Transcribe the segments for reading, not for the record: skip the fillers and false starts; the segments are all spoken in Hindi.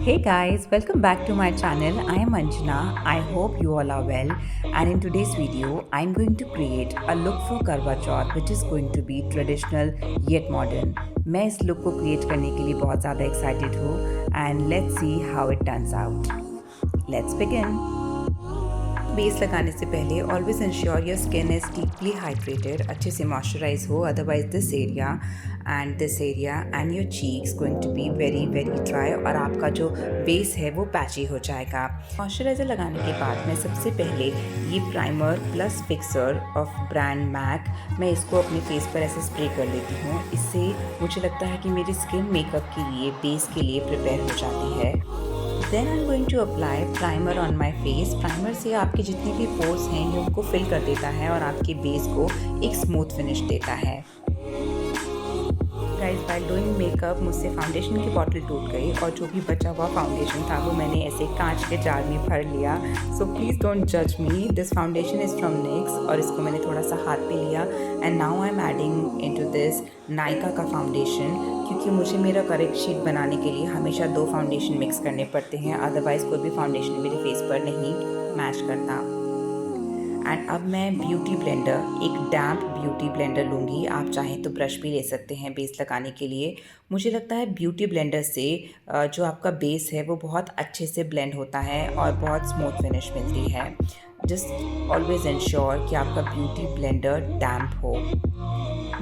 Hey guys, welcome back to my channel. I am Anjana. I hope you all are well. And in today's video, I'm going to create a look for Karwa Chauth which is going to be traditional yet modern. मैं इस look को create करने के लिए बहुत ज़्यादा excited हूँ and let's see how it turns out. Let's begin. Base लगाने से पहले always ensure your skin is deeply hydrated, अच्छे से मॉइस्चराइज हो, otherwise this area and your cheeks going to be very very dry और आपका जो बेस है वो पैची हो जाएगा। मॉइस्चराइज़र लगाने के बाद मैं सबसे पहले ये primer plus fixer of brand MAC, मैं इसको अपने फेस पर ऐसे स्प्रे कर लेती हूँ। इससे मुझे लगता है कि मेरी स्किन मेकअप के लिए, बेस के लिए प्रिपेयर हो जाती है। Then I am going to apply primer on my face. Primer से आपके जितने भी पोर्स हैं ये उनको फिल कर देता है और आपके बेस को एक स्मूथ फिनिश देता है। गाइस, व्हाइल डूइंग मेकअप मुझसे फाउंडेशन की बॉटल टूट गई और जो भी बचा हुआ फाउंडेशन था वो मैंने ऐसे कांच के जार में भर लिया। सो प्लीज़ डोंट जज मी, दिस फाउंडेशन इज़ फ्रॉम निक्स और इसको मैंने थोड़ा सा हाथ पे लिया and now I am adding into this Nykaa का फाउंडेशन, क्योंकि मुझे मेरा करेक्ट शेड बनाने के लिए हमेशा 2 फाउंडेशन मिक्स करने पड़ते हैं, अदरवाइज़ कोई भी फाउंडेशन मेरे फेस पर नहीं मैच करता। एंड अब मैं ब्यूटी ब्लेंडर, एक डैम्प ब्यूटी ब्लेंडर लूँगी। आप चाहें तो ब्रश भी ले सकते हैं बेस लगाने के लिए। मुझे लगता है ब्यूटी ब्लेंडर से जो आपका बेस है वो बहुत अच्छे से ब्लेंड होता है और बहुत स्मूथ फिनिश मिलती है। जस्ट ऑलवेज इंश्योर कि आपका ब्यूटी ब्लेंडर डैम्प हो।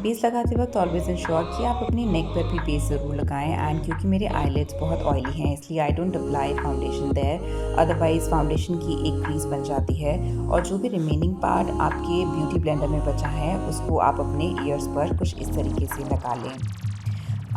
बेस लगाते वक्त ऑलवेज इंश्योर कि आप अपने नेक पर भी बेस ज़रूर लगाएं एंड क्योंकि मेरे आईलिड्स बहुत ऑयली हैं इसलिए I don't apply foundation there, otherwise foundation की एक क्रीज बन जाती है और जो भी रिमेनिंग पार्ट आपके ब्यूटी ब्लेंडर में बचा है उसको आप अपने ईयर्स पर कुछ इस तरीके से लगा लें।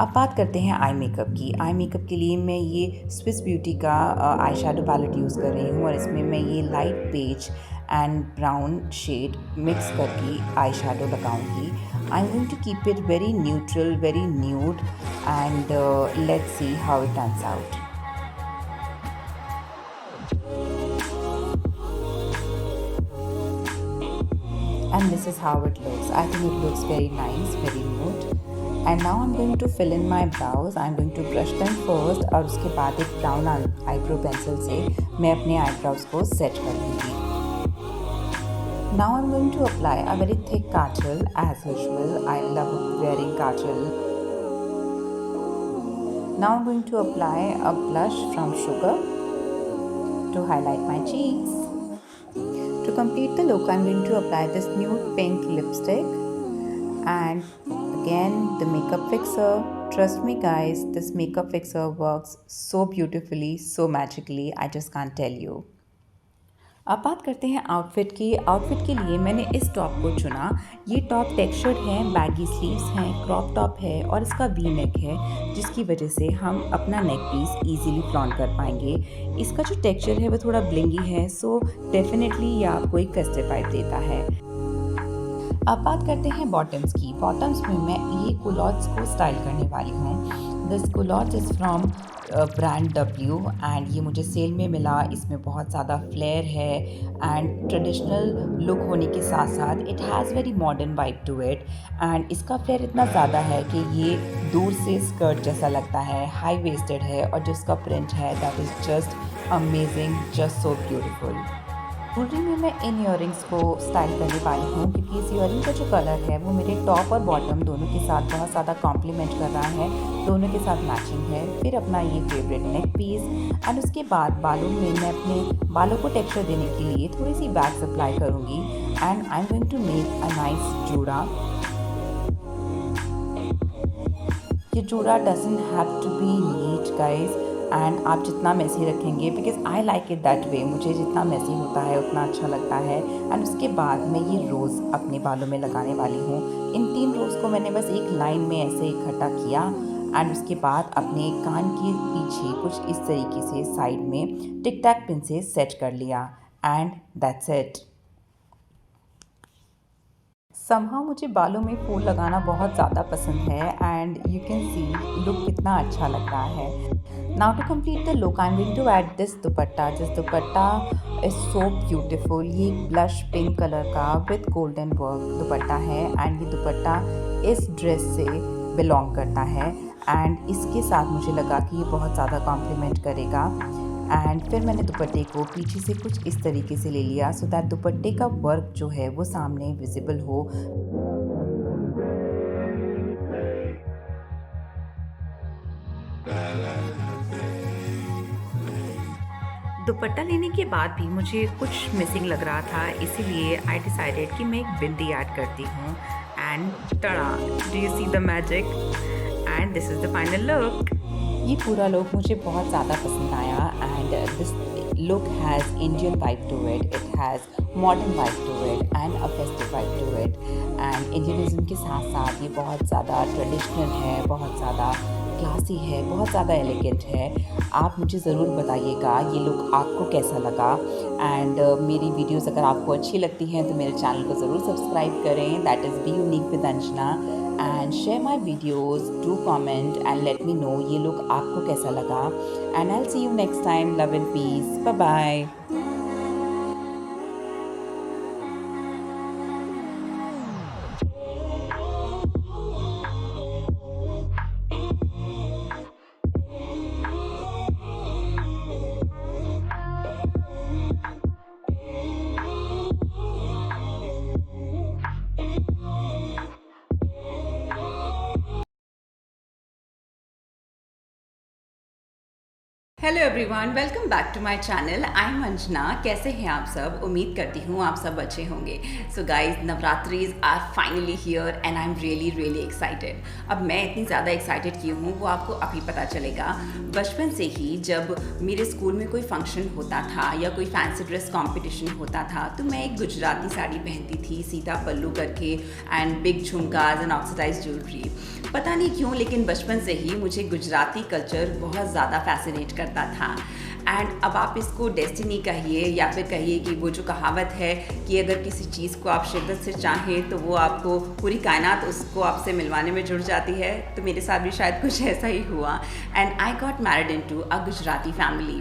अब बात करते हैं आई मेकअप की। आई मेकअप के लिए मैं ये स्विस ब्यूटी का आई शेडो पैलेट यूज़ कर रही हूँ और इसमें मैं ये light beige and brown shade mix करके आई शेडो लगाऊंगी। I am going to keep it very neutral, very nude and let's see how it turns out. And this is how it looks. I think it looks very nice, very nude. And now I'm going to fill in my brows. I'm going to brush them first और उसके बाद एक ब्राउन आईब्रो पेंसिल से मैं अपने आईब्रोज को सेट कर लूँगी। Now I'm going to apply a very thick kajal as usual. I love wearing kajal. Now I'm going to apply a blush from Sugar to highlight my cheeks. To complete the look, I'm going to apply this nude pink lipstick and again the makeup fixer. Trust me guys, this makeup fixer works so beautifully, so magically, I just can't tell you. अब बात करते हैं आउटफिट की। आउटफिट के लिए मैंने इस टॉप को चुना। ये टॉप टेक्सचर्ड है, बैगी स्लीव्स हैं, क्रॉप टॉप है और इसका वी नेक है, जिसकी वजह से हम अपना नेक पीस इजीली फ्लॉन्ट कर पाएंगे। इसका जो टेक्सचर है वो थोड़ा ब्लिंगी है, सो डेफिनेटली ये आपको एक फेस्टिव वाइब देता है। अब बात करते हैं बॉटम्स की। बॉटम्स में मैं ये कुलॉट्स को स्टाइल करने वाली हूँ। This culotte is from brand W and ये मुझे सेल में मिला। इसमें बहुत ज़्यादा फ्लेयर है एंड ट्रेडिशनल लुक होने के साथ साथ it has very modern vibe to it and इसका फ्लेयर इतना ज़्यादा है कि ये दूर से स्कर्ट जैसा लगता है, हाई वेस्टेड है और जिसका प्रिंट है that is just amazing, just so beautiful. Jewellery में मैं इन ईयरिंग्स को स्टाइल करने वाली हूँ क्योंकि इस ईयरिंग का जो कलर है वो मेरे टॉप और बॉटम दोनों के साथ बहुत ज़्यादा कॉम्प्लीमेंट कर रहा है, दोनों के साथ मैचिंग है। फिर अपना ये फेवरेट नेक पीस एंड उसके बाद बालों में मैं अपने बालों को टेक्सचर देने के लिए थोड़ी सी वैक्स अप्लाई करूँगी and I am going to make a nice जूड़ा। ये जूड़ा doesn't have to be neat guys and आप जितना मैसी रखेंगे, because I like it that way, मुझे जितना मैसी होता है उतना अच्छा लगता है। एंड उसके बाद मैं ये रोज़ अपने बालों में लगाने वाली हूँ। इन 3 रोज़ को मैंने बस एक लाइन में ऐसे इकट्ठा किया एंड उसके बाद अपने कान के पीछे कुछ इस तरीके से साइड में टिक टैक पिन से सेट कर लिया एंड दैट्स इट। समहाउ मुझे बालों में फूल लगाना बहुत ज़्यादा पसंद है and you can see look कितना अच्छा लग रहा है। Now to complete the look I am going to add this dupatta. This dupatta is so beautiful. ये ब्लश पिंक कलर का विद गोल्डन वर्क दुपट्टा है एंड ये दुपट्टा इस ड्रेस से बिलोंग करता है एंड इसके साथ मुझे लगा कि ये बहुत ज़्यादा कॉम्प्लीमेंट करेगा। एंड फिर मैंने दुपट्टे को पीछे से कुछ इस तरीके से ले लिया सो दैट दुपट्टे का वर्क जो है वो सामने विजिबल हो। दुपट्टा लेने के बाद भी मुझे कुछ मिसिंग लग रहा था, इसीलिए आई डिसाइडेड कि मैं एक बिंदी ऐड करती हूँ। And tada, do you see the magic? And this is the final look. ये पूरा लुक मुझे बहुत ज़्यादा पसंद आया and this look has Indian vibe to it, it has modern vibe to it and a festive vibe to it. And Indianism के साथ साथ ये बहुत ज़्यादा ट्रेडिशनल है, बहुत ज़्यादा क्लासी है, बहुत ज़्यादा एलिगेंट है। आप मुझे ज़रूर बताइएगा ये लुक आपको कैसा लगा। एंड मेरी वीडियोस अगर आपको अच्छी लगती हैं तो मेरे चैनल को ज़रूर सब्सक्राइब करें, that is be unique with Anjana, and share my videos, do comment and let me know ये लुक आपको कैसा लगा। And I will see you next time, love and peace, bye bye. Hello everyone, welcome back to my channel. I am Anjana. कैसे हैं आप सब? उम्मीद करती हूँ आप सब अच्छे होंगे। So guys, Navratris are finally here and I am really excited. अब मैं इतनी ज़्यादा एक्साइटेड क्यों हूँ वो आपको अभी पता चलेगा। बचपन से ही जब मेरे स्कूल में कोई फंक्शन होता था या कोई फैंसी ड्रेस कॉम्पिटिशन होता था तो मैं एक गुजराती साड़ी पहनती थी, सीधा पल्लू करके, and big jhumkas and oxidised jewellery. पता नहीं क्यों लेकिन बचपन से ही मुझे गुजराती कल्चर बहुत ज़्यादा फैसिनेट करता था। एंड अब आप इसको डेस्टिनी कहिए या फिर कहिए कि वो जो कहावत है कि अगर किसी चीज़ को आप शिद्दत से चाहें तो वो आपको पूरी कायनात उसको आपसे मिलवाने में जुड़ जाती है, तो मेरे साथ भी शायद कुछ ऐसा ही हुआ। And I got married into a Gujarati family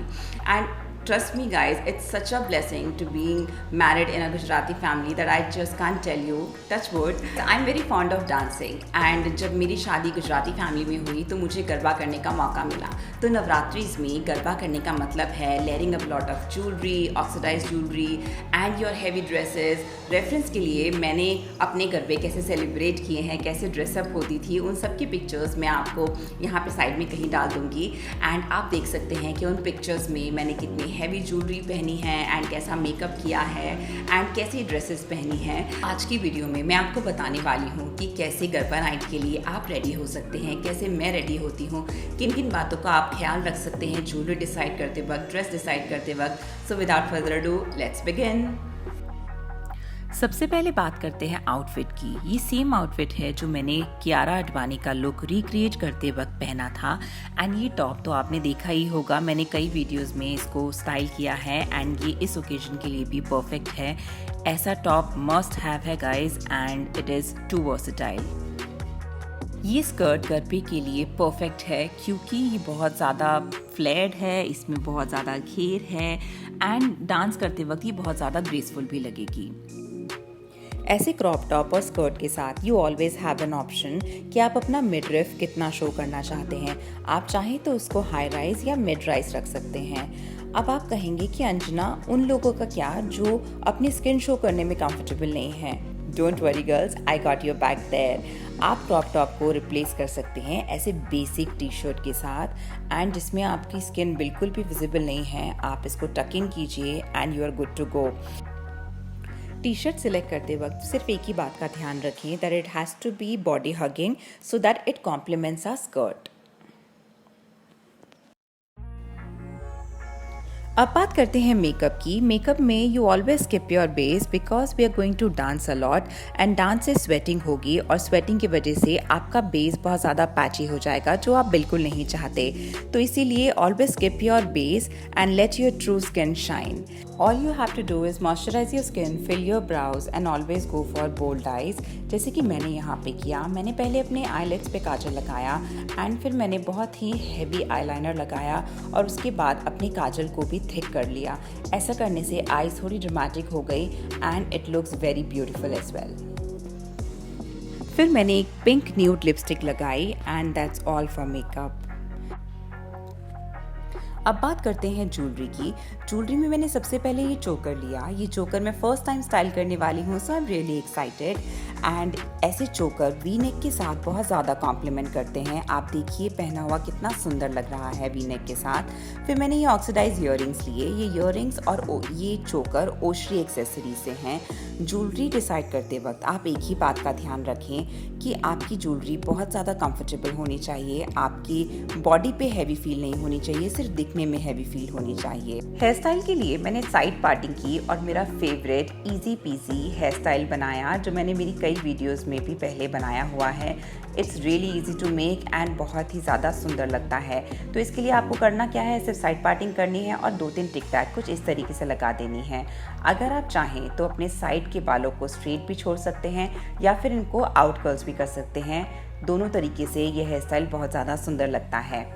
and trust me guys, it's such a blessing to being married in a Gujarati family that I just can't tell you, touch wood. I'm very fond of dancing and जब मेरी शादी गुजराती फैमिली में हुई तो मुझे गरबा करने का मौका मिला। तो नवरात्रिज में गरबा करने का मतलब है layering a lot of jewellery, oxidized jewellery and your heavy dresses. Reference के लिए मैंने अपने गरबे कैसे सेलिब्रेट किए हैं, कैसे ड्रेसअप होती थी, उन सब की पिक्चर्स मैं आपको यहाँ पे साइड में कहीं डाल दूँगी। एंड आप देख सकते हैं कि उन पिक्चर्स में मैंने कितनी हैवी ज्वेलरी पहनी है एंड कैसा मेकअप किया है एंड कैसी ड्रेसेस पहनी हैं। आज की वीडियो में मैं आपको बताने वाली हूँ कि कैसे गरबा नाइट के लिए आप रेडी हो सकते हैं, कैसे मैं रेडी होती हूँ, किन किन बातों का आप ख्याल रख सकते हैं ज्वेलरी डिसाइड करते वक्त, ड्रेस डिसाइड करते वक्त। सो without further ado, let's begin. सबसे पहले बात करते हैं आउटफिट की। ये सेम आउटफिट है जो मैंने कियारा अडवाणी का लुक रिक्रिएट करते वक्त पहना था। एंड ये टॉप तो आपने देखा ही होगा, मैंने कई वीडियोस में इसको स्टाइल किया है एंड ये इस ओकेजन के लिए भी परफेक्ट है। ऐसा टॉप मस्ट हैव है guys and it is too versatile. ये स्कर्ट गरबे के लिए परफेक्ट है क्योंकि ये बहुत ज़्यादा फ्लेयर्ड है, इसमें बहुत ज़्यादा घेर है एंड डांस करते वक्त ये बहुत ज़्यादा ग्रेसफुल भी लगेगी। ऐसे क्रॉप टॉप और स्कर्ट के साथ you always have an option कि आप अपना मिडरिफ कितना शो करना चाहते हैं। आप चाहें तो उसको हाई राइज या मिड राइज रख सकते हैं। अब आप कहेंगे कि अंजना, उन लोगों का क्या जो अपनी स्किन शो करने में कंफर्टेबल नहीं है? Don't worry girls, I got your back there. आप क्रॉप टॉप को रिप्लेस कर सकते हैं ऐसे बेसिक टी शर्ट के साथ एंड जिसमें आपकी स्किन बिल्कुल भी विजिबल नहीं है। आप इसको टक इन कीजिए and you are good to go. T shirt select करते वक्त सिर्फ एक ही बात का ध्यान रखें that it has to be body hugging so that it complements our skirt. अब बात करते हैं मेकअप की। मेकअप में you always skip your base because we are going to dance a lot and dance से स्वेटिंग होगी और स्वेटिंग की वजह से आपका बेस बहुत ज़्यादा पैची हो जाएगा जो आप बिल्कुल नहीं चाहते। तो इसीलिए always skip your base and let your true skin shine. All you have to do is moisturize your skin, fill your brows and always go for bold eyes, जैसे कि मैंने यहाँ पे किया। मैंने पहले अपने आईलिड्स पे काजल लगाया एंड फिर मैंने बहुत ही हैवी आईलाइनर लगाया और उसके बाद अपनी काजल को भी थिक कर लिया। ऐसा करने से आईज थोड़ी ड्रामेटिक हो गई and it looks very beautiful as well. फिर मैंने एक पिंक न्यूड लिपस्टिक लगाई and that's all for makeup. अब बात करते हैं ज्वेलरी की। ज्वेलरी में मैंने सबसे पहले ये चोकर लिया। ये चोकर मैं फर्स्ट टाइम स्टाइल करने वाली हूँ, so I am really excited. And ऐसे चोकर वी नेक के साथ बहुत ज़्यादा कॉम्प्लीमेंट करते हैं। आप देखिए पहना हुआ कितना सुंदर लग रहा है वी नेक के साथ। फिर मैंने ये ऑक्सीडाइज ईयरिंग्स लिए। ये ईयरिंग्स और ये चोकर ओशरी एक्सेसरी से हैं। ज्वेलरी डिसाइड करते वक्त आप एक ही बात का ध्यान रखें कि आपकी ज्वेलरी बहुत ज़्यादा कंफर्टेबल होनी चाहिए, आपकी बॉडी पे हैवी फील नहीं होनी चाहिए, सिर्फ दिखने में हैवी फील होनी चाहिए। हेयर स्टाइल के लिए मैंने साइड पार्टिंग की और मेरा favourite easy peasy hair style बनाया, जो मैंने मेरी कई वीडियोस में भी पहले बनाया हुआ है। It's really easy to make and बहुत ही ज़्यादा सुंदर लगता है। तो इसके लिए आपको करना क्या है, सिर्फ साइड पार्टिंग करनी है और 2-3 टिक टैक कुछ इस तरीके से लगा देनी है। अगर आप चाहें तो अपने साइड के बालों को स्ट्रेट भी छोड़ सकते हैं या फिर इनको आउट कर्ल्स भी कर सकते हैं। दोनों तरीके से ये हेयर स्टाइल बहुत ज़्यादा सुंदर लगता है।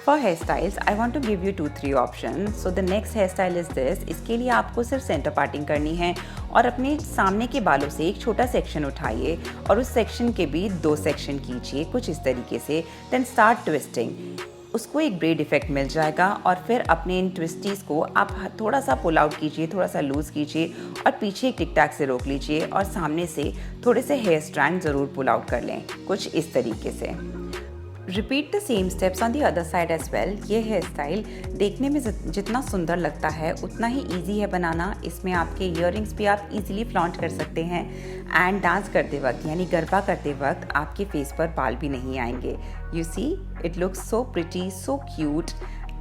For hairstyles, I want to give you 2-3 options. So the next hairstyle is this. इसके लिए आपको सिर्फ सेंटर पार्टिंग करनी है और अपने सामने के बालों से एक छोटा सेक्शन उठाइए और उस सेक्शन के भी 2 सेक्शन कीजिए कुछ इस तरीके से। Then start twisting. उसको एक ब्रेड इफेक्ट मिल जाएगा और फिर अपने इन ट्विस्टीज़ को आप थोड़ा सा पुल आउट कीजिए, थोड़ा सा लूज़ कीजिए और पीछे एक टिक टैक से रोक लीजिए और सामने से थोड़े से हेयर स्ट्रैंड ज़रूर पुल आउट कर लें कुछ इस तरीके से। Repeat the same steps on the other side as well. ये हेयर स्टाइल देखने में जितना सुंदर लगता है उतना ही ईजी है बनाना। इसमें आपके ईयरिंग्स भी आप इजीली फ्लॉन्ट कर सकते हैं एंड डांस करते वक्त यानी गरबा करते वक्त आपके फेस पर बाल भी नहीं आएंगे। You see it looks so pretty, so cute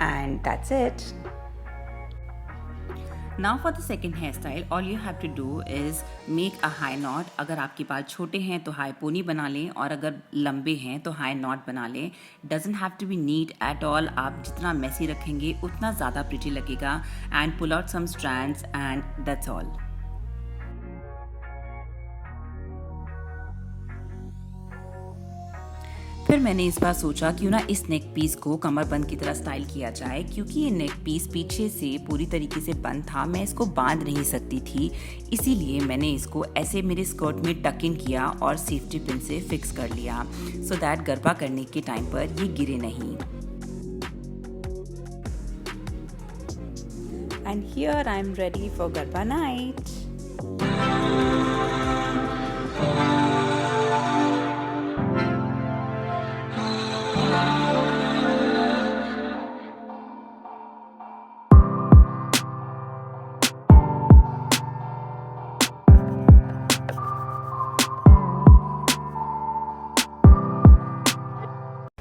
and that's it. Now for the second hairstyle, all you have to do is make a high knot. अगर आपके बाल छोटे हैं तो हाई पोनी बना लें और अगर लंबे हैं तो हाई नॉट बना लें। Doesn't have to be neat at all. आप जितना मैसी रखेंगे उतना ज़्यादा प्रिटी लगेगा। And pull out some strands and that's all. फिर मैंने इस बार सोचा क्यों ना इस नेक पीस को कमरबंद की तरह स्टाइल किया जाए। क्योंकि ये नेक पीस पीछे से पूरी तरीके से बंद था, मैं इसको बांध नहीं सकती थी, इसीलिए मैंने इसको ऐसे मेरे स्कर्ट में टक इन किया और सेफ्टी पिन से फिक्स कर लिया सो दैट गरबा करने के टाइम पर ये गिरे नहीं। And here I am ready for Garba night.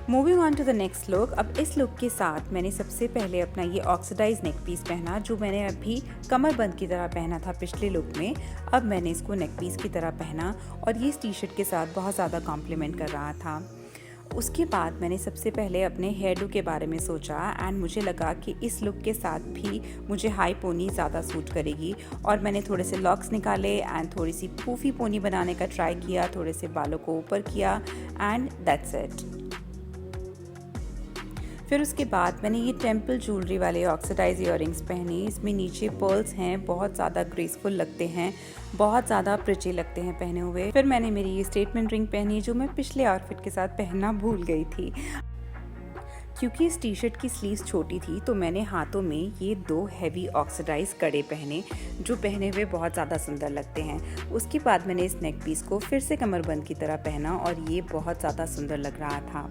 Moving on to the next look. अब इस लुक के साथ मैंने सबसे पहले अपना ये ऑक्सीडाइज नेक पीस पहना, जो मैंने अभी कमरबंद की तरह पहना था पिछले लुक में। अब मैंने इसको नेक पीस की तरह पहना और ये इस टी शर्ट के साथ बहुत ज़्यादा कॉम्प्लीमेंट कर रहा था। उसके बाद मैंने सबसे पहले अपने हेयर डू के बारे में सोचा एंड मुझे लगा कि इस लुक के साथ भी मुझे हाई पोनी ज़्यादा सूट करेगी और मैंने थोड़े से लॉक्स निकाले एंड थोड़ी सी पूफी पोनी बनाने का ट्राई किया, थोड़े से बालों को ऊपर किया एंड दैट्स इट। फिर उसके बाद मैंने ये टेम्पल ज्वेलरी वाले ऑक्सीडाइज ईयरिंग्स पहने। इसमें नीचे पर्ल्स हैं, बहुत ज़्यादा ग्रेसफुल लगते हैं, बहुत ज़्यादा प्रिटी लगते हैं पहने हुए। फिर मैंने मेरी ये स्टेटमेंट रिंग पहनी जो मैं पिछले आउटफिट के साथ पहनना भूल गई थी। क्योंकि इस टी शर्ट की स्लीव्स छोटी थी तो मैंने हाथों में ये 2 हैवी ऑक्सीडाइज कड़े पहने जो पहने हुए बहुत ज़्यादा सुंदर लगते हैं। उसके बाद मैंने इस नेक पीस को फिर से कमरबंद की तरह पहना और ये बहुत ज़्यादा सुंदर लग रहा था।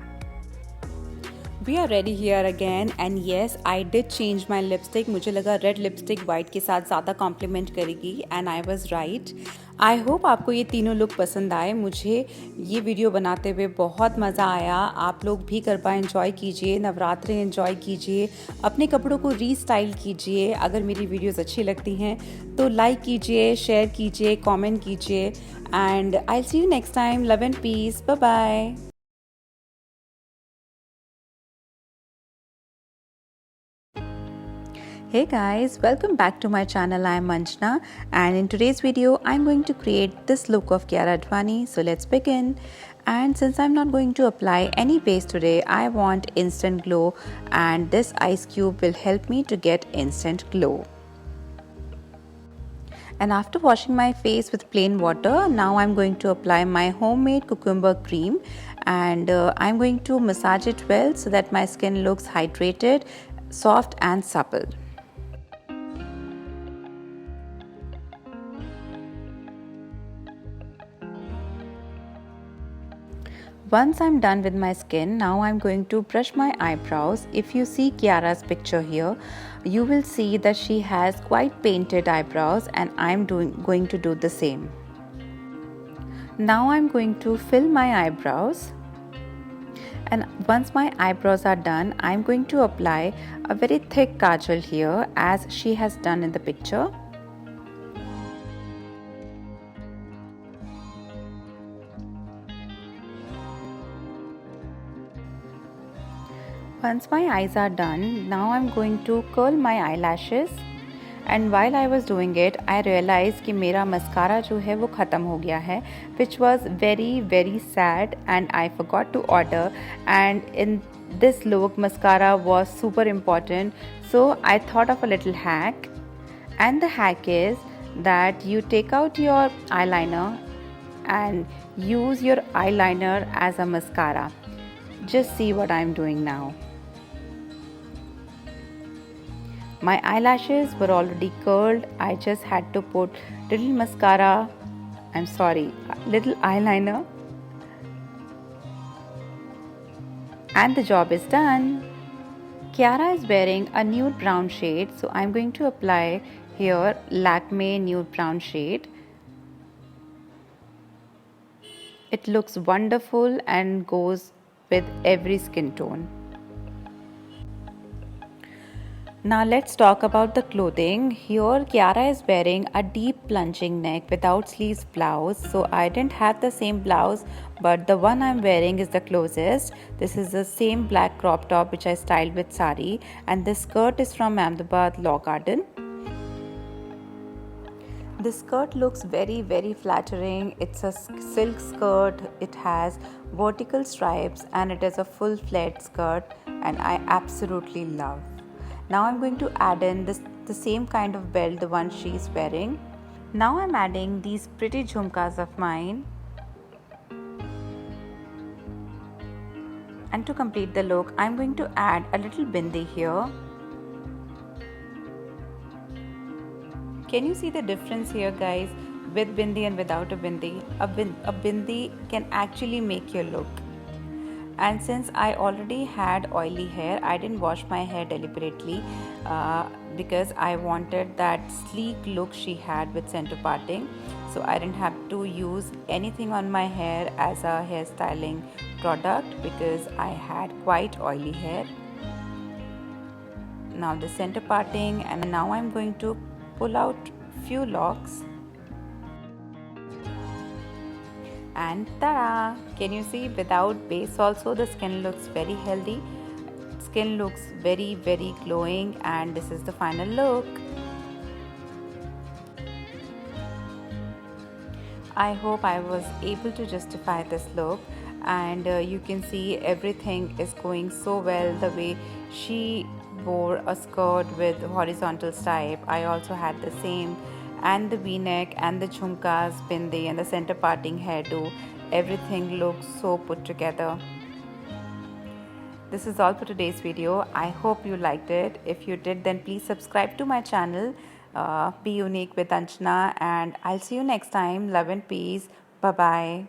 We are ready here again and yes, I did change my lipstick. मुझे लगा रेड लिपस्टिक वाइट के साथ ज़्यादा कॉम्प्लीमेंट करेगी and I was right. I hope आपको ये तीनों लुक पसंद आए। मुझे ये वीडियो बनाते हुए बहुत मज़ा आया। आप लोग भी गरबा एंजॉय कीजिए, नवरात्रि एंजॉय कीजिए, अपने कपड़ों को रीस्टाइल कीजिए। अगर मेरी वीडियोस अच्छी लगती हैं तो लाइक कीजिए, शेयर कीजिए, कमेंट कीजिए and I will see you next time. Love and peace, bye bye. Hey guys, welcome back to my channel. I am Manjna and in today's video I'm going to create this look of Kiara Advani. So let's begin. And since I'm not going to apply any base today, I want instant glow and this ice cube will help me to get instant glow. And after washing my face with plain water, now I'm going to apply my homemade cucumber cream, and I'm going to massage it well so that my skin looks hydrated, soft and supple. Once I'm done with my skin, now I'm going to brush my eyebrows. If you see Kiara's picture here, you will see that she has quite painted eyebrows, and I'm going to do the same. Now I'm going to fill my eyebrows, and once my eyebrows are done, I'm going to apply a very thick kajal here as she has done in the picture. Once my eyes are done, now I'm going to curl my eyelashes. And while I was doing it, I realized कि मेरा mascara जो है वो ख़त्म हो गया है, which was very sad, and I forgot to order. And in this look, mascara was super important, so I thought of a little hack. And the hack is that you take out your eyeliner and use your eyeliner as a mascara. Just see what I'm doing now. My eyelashes were already curled. I just had to put little mascara, little eyeliner, and the job is done. Kiara is wearing a nude brown shade, so I'm going to apply here Lakme nude brown shade. It looks wonderful and goes with every skin tone. Now let's talk about the clothing. Here Kiara is wearing a deep plunging neck without sleeves blouse. So I didn't have the same blouse, but the one I'm wearing is the closest. This is the same black crop top which I styled with sari, and this skirt is from Ahmedabad Law Garden. This skirt looks very flattering. It's a silk skirt. It has vertical stripes and it is a full flared skirt, and I absolutely love. Now I'm going to add in the same kind of belt, the one she's wearing. Now I'm adding these pretty jhumkas of mine. And to complete the look, I'm going to add a little bindi here. Can you see the difference here, guys? With bindi and without a bindi. A bindi can actually make your look. And since I already had oily hair, I didn't wash my hair deliberately because I wanted that sleek look she had with center parting. So I didn't have to use anything on my hair as a hairstyling product because I had quite oily hair. Now the center parting, and now I'm going to pull out few locks. And ta-da! Can you see, without base also the skin looks very healthy. Skin looks very glowing, and this is the final look. I hope I was able to justify this look, and you can see everything is going so well. The way she wore a skirt with horizontal stripe, I also had the same, and the v-neck and the jhumkas, bindi and the center parting hairdo, everything looks so put together. This is all for today's video. I hope you liked it. If you did, then please subscribe to my channel, Be Unique with Anjana, and I'll see you next time. Love and peace. Bye bye.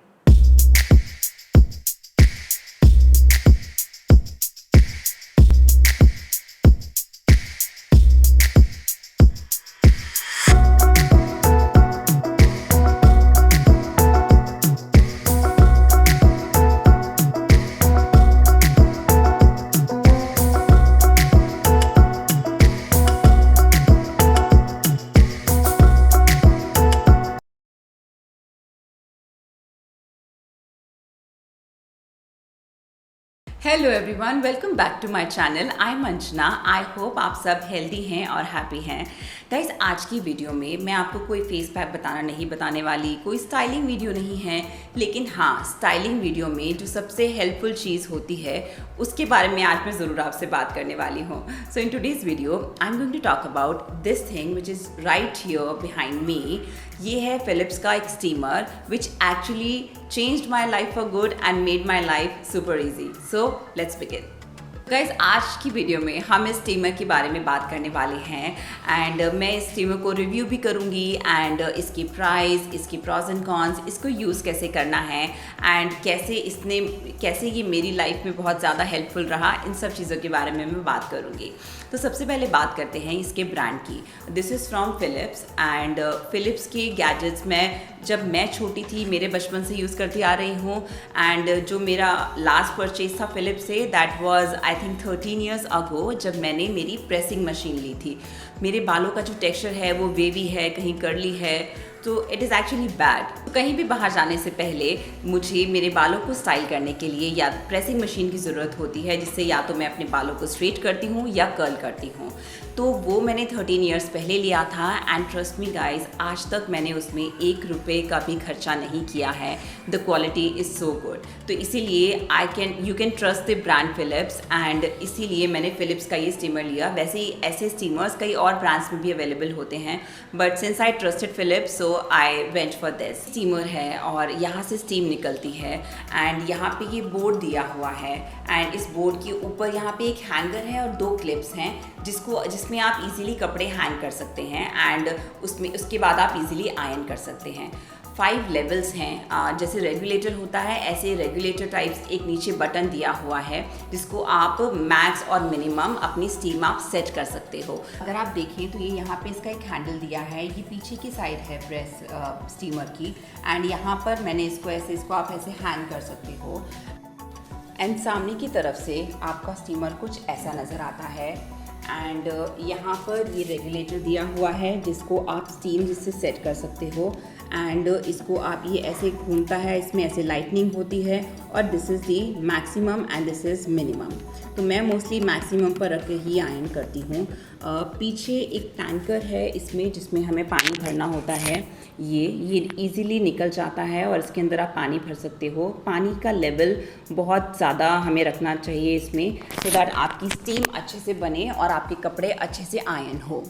Hello everyone, welcome back to my channel. I am Anjana. I hope आप सब हेल्दी हैं और हैप्पी हैं। गाइस, आज की वीडियो में मैं आपको कोई फेस पैक बताने वाली, कोई स्टाइलिंग वीडियो नहीं है, लेकिन हाँ, स्टाइलिंग वीडियो में जो सबसे हेल्पफुल चीज़ होती है उसके बारे में आज मैं ज़रूर आपसे बात करने वाली हूँ। So in today's video I am going to talk about this thing which is right here behind me. ये है फिलिप्स का एक steamer which actually changed my life for good and made my life super easy. So let's begin. Guys, आज की वीडियो में हम इस स्टीमर के बारे में बात करने वाले हैं एंड मैं इस स्टीमर को रिव्यू भी करूंगी एंड इसकी प्राइस, इसकी प्रॉज एंड कॉन्स, इसको यूज़ कैसे करना है एंड कैसे ये मेरी लाइफ में बहुत ज़्यादा हेल्पफुल रहा, इन सब चीज़ों के बारे में मैं बात करूंगी। तो सबसे पहले बात करते हैं इसके ब्रांड की। This is from Philips and Philips के गैजेट्स जब मैं छोटी थी मेरे बचपन से यूज़ करती आ रही हूँ एंड जो मेरा लास्ट परचेज था फिलिप्स से, that was I think 13 years ago, जब मैंने मेरी प्रेसिंग मशीन ली थी। मेरे बालों का जो टेक्सचर है वो वेवी है, कहीं कर्ली है, तो इट इज़ एक्चुअली बैड। तो कहीं भी बाहर जाने से पहले मुझे मेरे बालों को स्टाइल करने के लिए या प्रेसिंग मशीन की ज़रूरत होती है, जिससे या तो मैं अपने बालों को स्ट्रेट करती हूँ या कर्ल करती हूँ। तो वो मैंने 13 ईयर्स पहले लिया था एंड ट्रस्ट मी गाइज, आज तक मैंने उसमें 1 रुपये का भी खर्चा नहीं किया है। The quality is so good. तो इसीलिए you can trust the brand Philips and इसीलिए मैंने फिलिप्स का ये स्टीमर लिया। वैसे ही ऐसे स्टीमर्स कई और ब्रांड्स में भी अवेलेबल होते हैं, but since I trusted Philips so I went for this. Steamer है और यहाँ से स्टीम निकलती है एंड यहाँ पे ये बोर्ड दिया हुआ है एंड इस बोर्ड के ऊपर यहाँ पे एक हैंगर है और 2 क्लिप्स हैं जिसमें आप इजीली कपड़े हैंग कर सकते हैं एंड उसके बाद आप इजीली आयरन कर सकते हैं। 5 लेवल्स हैं। जैसे रेगुलेटर होता है ऐसे रेगुलेटर टाइप्स एक नीचे बटन दिया हुआ है जिसको आप मैक्स और मिनिमम अपनी स्टीम आप सेट कर सकते हो। अगर आप देखें तो ये यहाँ पे इसका एक हैंडल दिया है, ये पीछे की साइड है प्रेस स्टीमर की एंड यहाँ पर मैंने इसको आप ऐसे हैंग कर सकते हो एंड सामने की तरफ से आपका स्टीमर कुछ ऐसा नज़र आता है एंड यहाँ पर ये रेगुलेटर दिया हुआ है जिसको आप स्टीम जिससे सेट कर सकते हो एंड इसको आप ये ऐसे घूमता है, इसमें ऐसे लाइटनिंग होती है और this is the maximum and this is minimum. तो मैं मोस्टली मैक्सिमम पर रख के ही आयरन करती हूँ। पीछे एक टैंकर है इसमें जिसमें हमें पानी भरना होता है। ये इजीली निकल जाता है और इसके अंदर आप पानी भर सकते हो। पानी का लेवल बहुत ज़्यादा हमें रखना चाहिए इसमें सो दैट आपकी स्टीम अच्छे से बने और आपके कपड़े अच्छे से आयरन हो।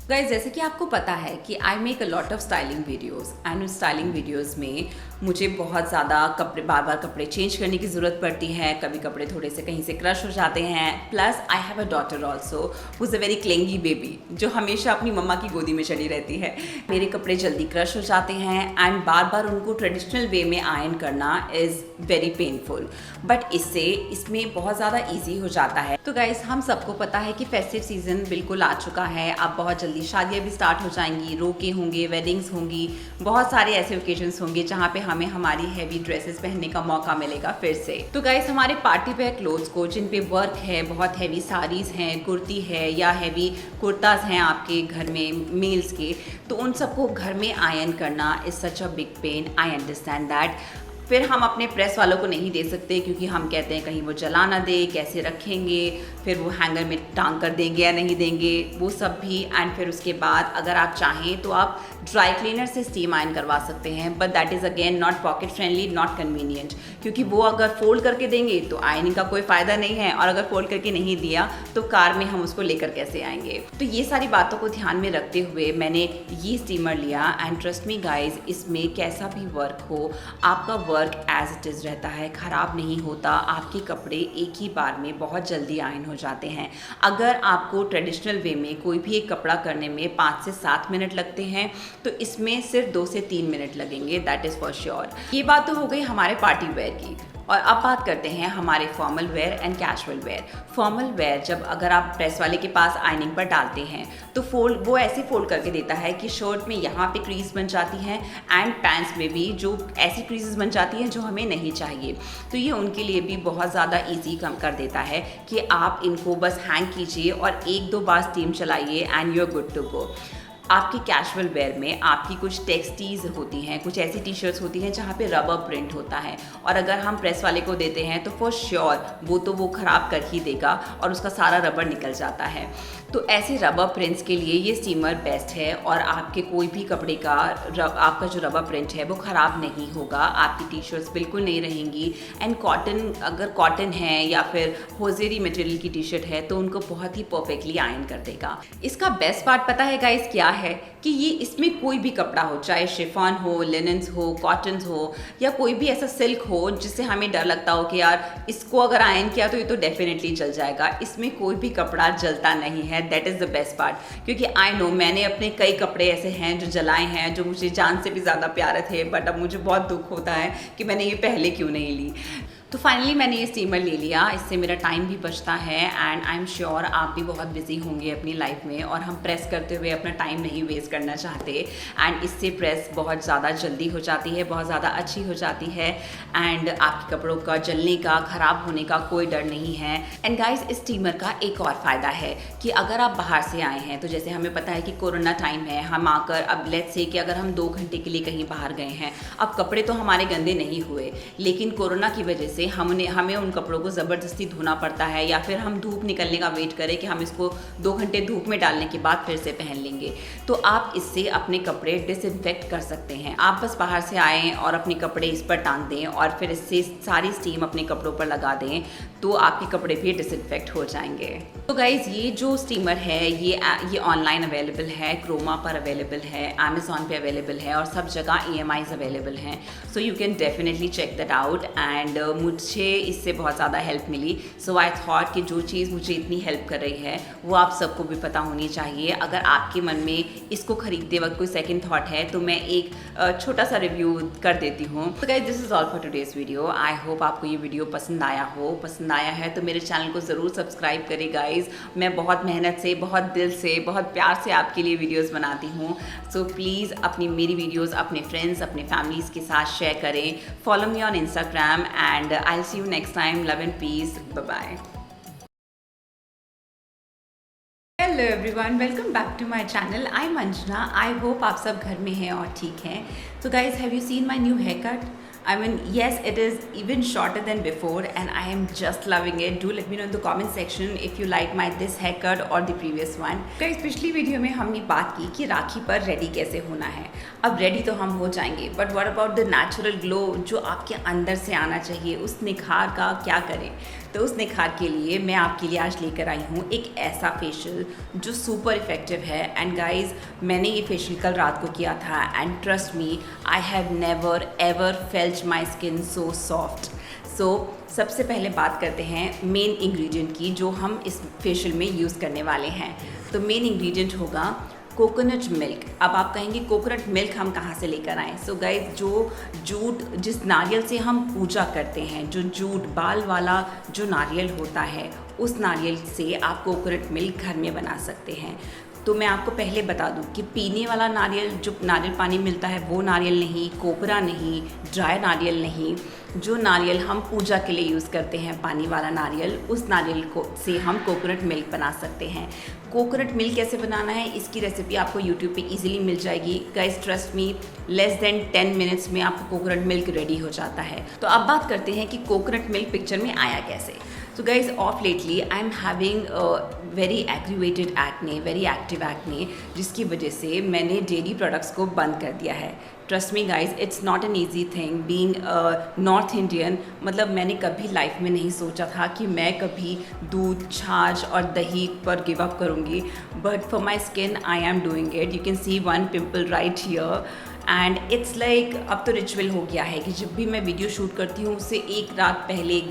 गाइज, जैसे कि आपको पता है कि I make a lot of styling videos and उन स्टाइलिंग वीडियोज़ में मुझे बहुत ज़्यादा बार बार कपड़े चेंज करने की ज़रूरत पड़ती है। कभी कपड़े थोड़े से कहीं से क्रश हो जाते हैं। Plus I have a daughter also who is a very clingy baby, जो हमेशा अपनी मम्मा की गोदी में चली रहती है। मेरे कपड़े जल्दी क्रश हो जाते हैं एंड बार बार उनको ट्रेडिशनल वे में आयरन करना इज़ वेरी पेनफुल, बट इसमें बहुत ज़्यादा ईजी हो जाता है। तो गाइज, हम सबको पता है कि फेस्टिव सीज़न बिल्कुल आ चुका है। अब बहुत जल्दी शादियाँ भी स्टार्ट हो जाएंगी, रोके होंगे, वेडिंग्स होंगी, बहुत सारे ऐसे ओकेजन्स होंगे जहाँ पे हमें हमारी हैवी ड्रेसेस पहनने का मौका मिलेगा फिर से। तो गाइस, हमारे पार्टी वेयर क्लोथ्स को जिन पे वर्क है, बहुत हैवी साड़ीज़ हैं, कुर्ती है या हैवी कुर्ताज हैं आपके घर में मेल्स के, तो उन सबको घर में आयरन करना is such a big pain. I understand that. फिर हम अपने प्रेस वालों को नहीं दे सकते क्योंकि हम कहते हैं कहीं वो जला ना दे, कैसे रखेंगे, फिर वो हैंगर में टांग कर देंगे या नहीं देंगे, वो सब भी। एंड फिर उसके बाद अगर आप चाहें तो आप ड्राई क्लीनर से स्टीम आयरन करवा सकते हैं, but that is again not pocket friendly, not convenient, क्योंकि वो अगर फोल्ड करके देंगे तो आयरनिंग का कोई फ़ायदा नहीं है और अगर फोल्ड करके नहीं दिया तो कार में हम उसको लेकर कैसे आएंगे। तो ये सारी बातों को ध्यान में रखते हुए मैंने ये स्टीमर लिया एंड ट्रस्ट मी गाइज, इसमें कैसा भी वर्क हो, आपका वर्क एज इट इज़ रहता है, ख़राब नहीं होता। आपके कपड़े एक ही बार में बहुत जल्दी आयरन हो जाते हैं। अगर आपको ट्रेडिशनल वे में कोई भी एक कपड़ा करने में 5 से 7 मिनट लगते हैं तो इसमें सिर्फ 2 से 3 मिनट लगेंगे, दैट इज़ फॉर श्योर। ये बात तो हो गई हमारे पार्टी वेयर की। और अब बात करते हैं हमारे formal wear and casual wear. Formal wear जब अगर आप प्रेस वाले के पास आयरनिंग पर डालते हैं तो वो ऐसे फोल्ड करके देता है कि शर्ट में यहाँ पे क्रीज बन जाती हैं एंड पैंट्स में भी जो ऐसी क्रीजेस बन जाती हैं जो हमें नहीं चाहिए। तो ये उनके लिए भी बहुत ज़्यादा ईजी कम कर देता है कि आप इनको बस हैंग कीजिए और 1-2 बार स्टीम चलाइए and you are good to go. आपकी कैजुअल वेयर में आपकी कुछ टेक्सटीज होती हैं, कुछ ऐसी टी शर्ट्स होती हैं जहाँ पे रबर प्रिंट होता है और अगर हम प्रेस वाले को देते हैं तो फॉर श्योर वो ख़राब कर ही देगा और उसका सारा रबर निकल जाता है। तो ऐसे रबर प्रिंट्स के लिए ये स्टीमर बेस्ट है और आपके कोई भी कपड़े का आपका जो रबर प्रिंट है वो ख़राब नहीं होगा, आपकी टी शर्ट्स बिल्कुल नहीं रहेंगी। एंड कॉटन, अगर कॉटन है या फिर होजेरी मटेरियल की टी शर्ट है तो उनको बहुत ही परफेक्टली आयरन कर देगा। इसका बेस्ट पार्ट पता है गाइस क्या है कि ये इसमें कोई भी कपड़ा हो, चाहे शिफॉन हो, लिनन्स हो, कॉटन्स हो या कोई भी ऐसा सिल्क हो जिससे हमें डर लगता हो कि यार इसको अगर आयरन किया तो ये तो डेफिनेटली जल जाएगा, इसमें कोई भी कपड़ा जलता नहीं है। That is the best part, क्योंकि आई नो मैंने अपने कई कपड़े ऐसे हैं जो जलाए हैं, जो मुझे जान से भी ज़्यादा प्यारे थे, बट अब मुझे बहुत दुख होता है कि मैंने ये पहले क्यों नहीं ली। तो फाइनली मैंने ये स्टीमर ले लिया, इससे मेरा टाइम भी बचता है एंड आई एम श्योर आप भी बहुत बिजी होंगे अपनी लाइफ में और हम प्रेस करते हुए अपना टाइम नहीं वेस्ट करना चाहते। एंड इससे प्रेस बहुत ज़्यादा जल्दी हो जाती है, बहुत ज़्यादा अच्छी हो जाती है एंड आपके कपड़ों का जलने का, ख़राब होने का कोई डर नहीं है। एंड गाइस, इस स्टीमर का एक और फ़ायदा है कि अगर आप बाहर से आए हैं, तो जैसे हमें पता है कि कोरोना टाइम है, हम आकर अब लेट्स से कि अगर हम 2 घंटे के लिए कहीं बाहर गए हैं, अब कपड़े तो हमारे गंदे नहीं हुए, लेकिन कोरोना की वजह से हमें उन कपड़ों को ज़बरदस्ती धोना पड़ता है या फिर हम धूप निकलने का वेट करें कि हम इसको 2 घंटे धूप में डालने के बाद फिर से पहन लेंगे। तो आप इससे अपने कपड़े डिसइंफेक्ट कर सकते हैं। आप बस बाहर से आएँ और अपने कपड़े इस पर टांग दें और फिर इससे सारी स्टीम अपने कपड़ों पर लगा दें तो आपके कपड़े भी डिसइंफेक्ट हो जाएंगे। तो गाइज़, ये जो स्टीमर है ये ऑनलाइन अवेलेबल है, क्रोमा पर अवेलेबल है, अमेज़ॉन पे अवेलेबल है और सब जगह EMIs अवेलेबल हैं। So you can definitely check that out and मुझे इससे बहुत ज़्यादा help milli. So I thought कि जो चीज़ मुझे इतनी हेल्प कर रही है वो आप सबको भी पता होनी चाहिए। अगर आपके मन में इसको खरीदते वक्त कोई सेकंड थॉट है तो मैं एक छोटा सा रिव्यू कर देती हूँ। तो guys, this is all for today's video. I hope आपको ये वीडियो पसंद आया है तो मेरे चैनल को ज़रूर सब्सक्राइब करें गाइस। मैं बहुत मेहनत से, बहुत दिल से, बहुत प्यार से आपके लिए वीडियोज़ बनाती हूँ। सो प्लीज़ मेरी वीडियोज़ अपने फ्रेंड्स, अपने फैमिलीज़ के साथ शेयर करें। Follow me on Instagram and I see you next time. Love and peace. Bye bye. Hello everyone, welcome back to my channel. I am Anjana. I hope आप सब घर में हैं और ठीक हैं। तो guys, have you seen my new haircut? I mean, yes, it is even shorter than before and I am just loving it. Do let me know in the comment section if you like this haircut or the previous one. Guys, पिछली वीडियो में हमने बात की कि राखी पर रेडी कैसे होना है। अब रेडी तो हम हो जाएंगे, but what about the natural glow जो आपके अंदर से आना चाहिए, उस निखार का क्या करें? तो उस निखार के लिए मैं आपके लिए आज लेकर आई हूँ एक ऐसा फेशियल जो सुपर इफेक्टिव है। एंड गाइज, मैंने ये फेशियल कल रात को किया था and trust me, I have never ever felt my skin so soft. So सबसे पहले बात करते हैं मेन इंग्रेडिएंट की जो हम इस फेशियल में यूज़ करने वाले हैं। तो मेन इंग्रेडिएंट होगा कोकोनट मिल्क। अब आप कहेंगे कोकोनट मिल्क हम कहाँ से लेकर आएँ? सो गाइज, जो जूट, जिस नारियल से हम पूजा करते हैं, जो जूट बाल वाला जो नारियल होता है, उस नारियल से आप कोकोनट मिल्क घर में बना सकते हैं। तो मैं आपको पहले बता दूं कि पीने वाला नारियल, जो नारियल पानी मिलता है वो नारियल नहीं, कोपरा नहीं, ड्राई नारियल नहीं, जो नारियल हम पूजा के लिए यूज़ करते हैं पानी वाला नारियल, उस नारियल को से हम कोकोनट मिल्क बना सकते हैं। कोकोनट मिल्क कैसे बनाना है इसकी रेसिपी आपको यूट्यूब पे इजीली मिल जाएगी। Guys, trust me, less than 10 minutes में आपको कोकोनट मिल्क रेडी हो जाता है। तो अब बात करते हैं कि कोकोनट मिल्क पिक्चर में आया कैसे। So guys, off lately I am having very aggravated acne, very active acne, जिसकी वजह से मैंने डेयरी प्रोडक्ट्स को बंद कर दिया है। Trust me guys, it's not an easy thing being north Indian. मतलब मैंने कभी लाइफ में नहीं सोचा था कि मैं कभी दूध, छाछ और दही पर गिव अप करूँगी, but for my skin I am doing it. You can C one pimple right here and it's like, अब तो रिचुअल हो गया है कि जब भी मैं वीडियो शूट करती हूँ उससे एक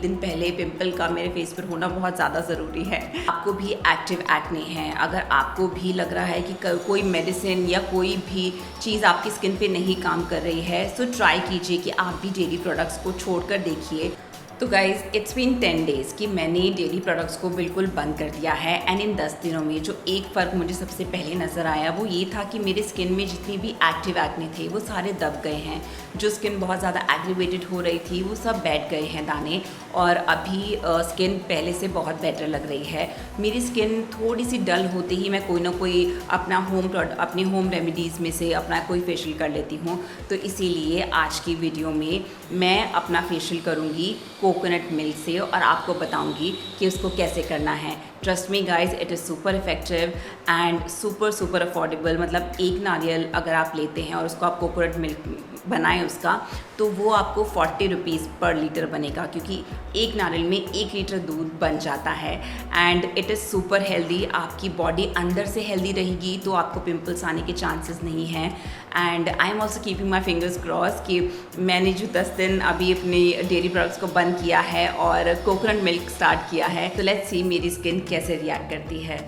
दिन पहले पिंपल का मेरे फेस पर होना बहुत ज़्यादा ज़रूरी है। आपको भी एक्टिव एक्ने है, अगर आपको भी लग रहा है कि कोई मेडिसिन या कोई भी चीज़ आपकी स्किन पे नहीं काम कर रही है, सो ट्राई कीजिए कि आप भी डेयरी प्रोडक्ट्स को छोड़कर देखिए। तो गाइज़, इट्स बीन 10 डेज़ कि मैंने डेयरी प्रोडक्ट्स को बिल्कुल बंद कर दिया है। एंड इन 10 दिनों में जो एक फ़र्क मुझे सबसे पहले नज़र आया वो ये था कि मेरे स्किन में जितनी भी एक्टिव एक्ने थे वो सारे दब गए हैं। जो स्किन बहुत ज़्यादा एग्रीवेटेड हो रही थी वो सब बैठ गए हैं दाने, और अभी स्किन पहले से बहुत बेटर लग रही है। मेरी स्किन थोड़ी सी डल होते ही मैं कोई ना कोई अपने होम रेमेडीज़ में से अपना कोई फेशियल कर लेती हूँ। तो इसीलिए आज की वीडियो में मैं अपना फेशियल करूँगी कोकोनट मिल्क से और आपको बताऊंगी कि उसको कैसे करना है। Trust me guys, it is super effective and super affordable. मतलब एक नारियल अगर आप लेते हैं और उसको आप कोकोनट मिल्क बनाएं उसका, तो वो आपको 40 रुपीज़ पर लीटर बनेगा, क्योंकि एक नारियल में 1 लीटर दूध बन जाता है। And it is super healthy, आपकी बॉडी अंदर से हेल्दी रहेगी, तो आपको पिंपल्स आने के चांसेस नहीं हैं। And I am also keeping my fingers cross कि मैंने जो 10 दिन अभी अपनी डेयरी प्रोडक्ट्स को बंद किया है और कोकोनट मिल्क स्टार्ट किया है, तो लेट्स सी मेरी स्किन कैसे रिएक्ट करती है।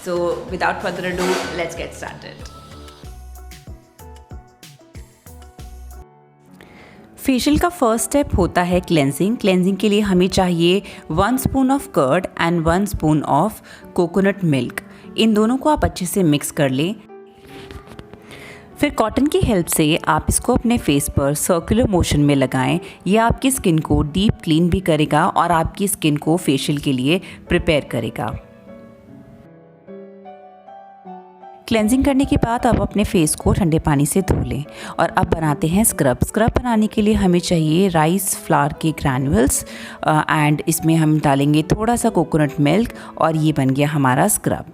So without further ado, let's get started. Facial का फर्स्ट स्टेप होता है क्लेंजिंग। क्लेंजिंग के लिए हमें चाहिए 1 spoon of curd and 1 spoon of coconut milk. इन दोनों को आप अच्छे से मिक्स कर लें। फिर कॉटन की हेल्प से आप इसको अपने फेस पर सर्कुलर मोशन में लगाएं। यह आपकी स्किन को डीप क्लीन भी करेगा और आपकी स्किन को फेशियल के लिए प्रिपेयर करेगा। क्लेंजिंग करने के बाद आप अपने फेस को ठंडे पानी से धो लें और अब बनाते हैं स्क्रब। स्क्रब बनाने के लिए हमें चाहिए राइस फ्लावर के ग्रैन्युल्स एंड इसमें हम डालेंगे थोड़ा सा कोकोनट मिल्क और ये बन गया हमारा स्क्रब।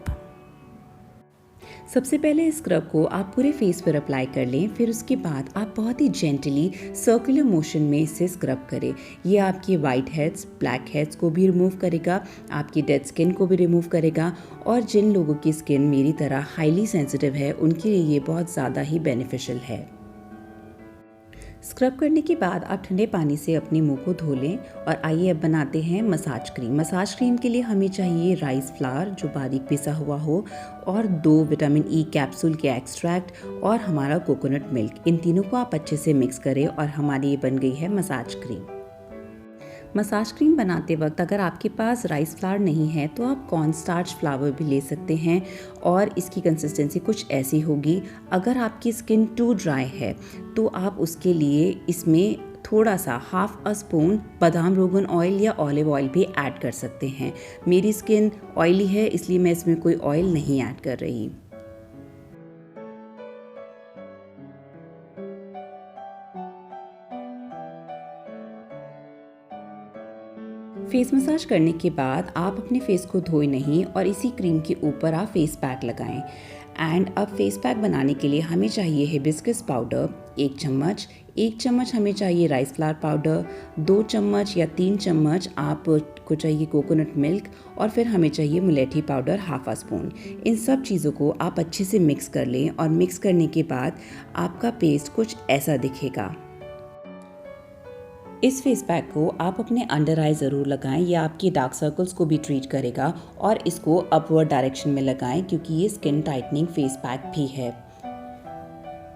सबसे पहले इस स्क्रब को आप पूरे फेस पर अप्लाई कर लें। फिर उसके बाद आप बहुत ही जेंटली सर्कुलर मोशन में इसे स्क्रब करें। ये आपकी वाइट हेड्स, ब्लैक हेड्स को भी रिमूव करेगा, आपकी डेड स्किन को भी रिमूव करेगा, और जिन लोगों की स्किन मेरी तरह हाईली सेंसिटिव है उनके लिए ये बहुत ज़्यादा ही बेनिफिशियल है। स्क्रब करने के बाद आप ठंडे पानी से अपने मुंह को धो लें और आइए अब बनाते हैं मसाज क्रीम। मसाज क्रीम के लिए हमें चाहिए राइस फ्लावर जो बारीक पिसा हुआ हो और 2 विटामिन ई कैप्सूल के एक्सट्रैक्ट और हमारा कोकोनट मिल्क। इन तीनों को आप अच्छे से मिक्स करें और हमारी ये बन गई है मसाज क्रीम। मसाज क्रीम बनाते वक्त अगर आपके पास राइस फ्लावर नहीं है तो आप कॉर्न स्टार्च फ्लावर भी ले सकते हैं और इसकी कंसिस्टेंसी कुछ ऐसी होगी। अगर आपकी स्किन टू ड्राई है तो आप उसके लिए इसमें थोड़ा सा 1/2 स्पून बादाम रोगन ऑयल या ऑलिव ऑयल भी ऐड कर सकते हैं। मेरी स्किन ऑयली है इसलिए मैं इसमें कोई ऑयल नहीं ऐड कर रही। फेस मसाज करने के बाद आप अपने फेस को धोए नहीं और इसी क्रीम के ऊपर आप फेस पैक लगाएं। एंड अब फेस पैक बनाने के लिए हमें चाहिए हिबिस्कस पाउडर 1 चम्मच, 1 चम्मच हमें चाहिए राइस फ्लावर पाउडर, 2 चम्मच या 3 चम्मच आपको चाहिए कोकोनट मिल्क और फिर हमें चाहिए मुलेठी पाउडर 1/2 स्पून। इन सब चीज़ों को आप अच्छे से मिक्स कर लें और मिक्स करने के बाद आपका पेस्ट कुछ ऐसा दिखेगा। इस फेस पैक को आप अपने अंडर आई ज़रूर लगाएं, यह आपकी डार्क सर्कल्स को भी ट्रीट करेगा और इसको अपवर्ड डायरेक्शन में लगाएं क्योंकि ये स्किन टाइटनिंग फेस पैक भी है।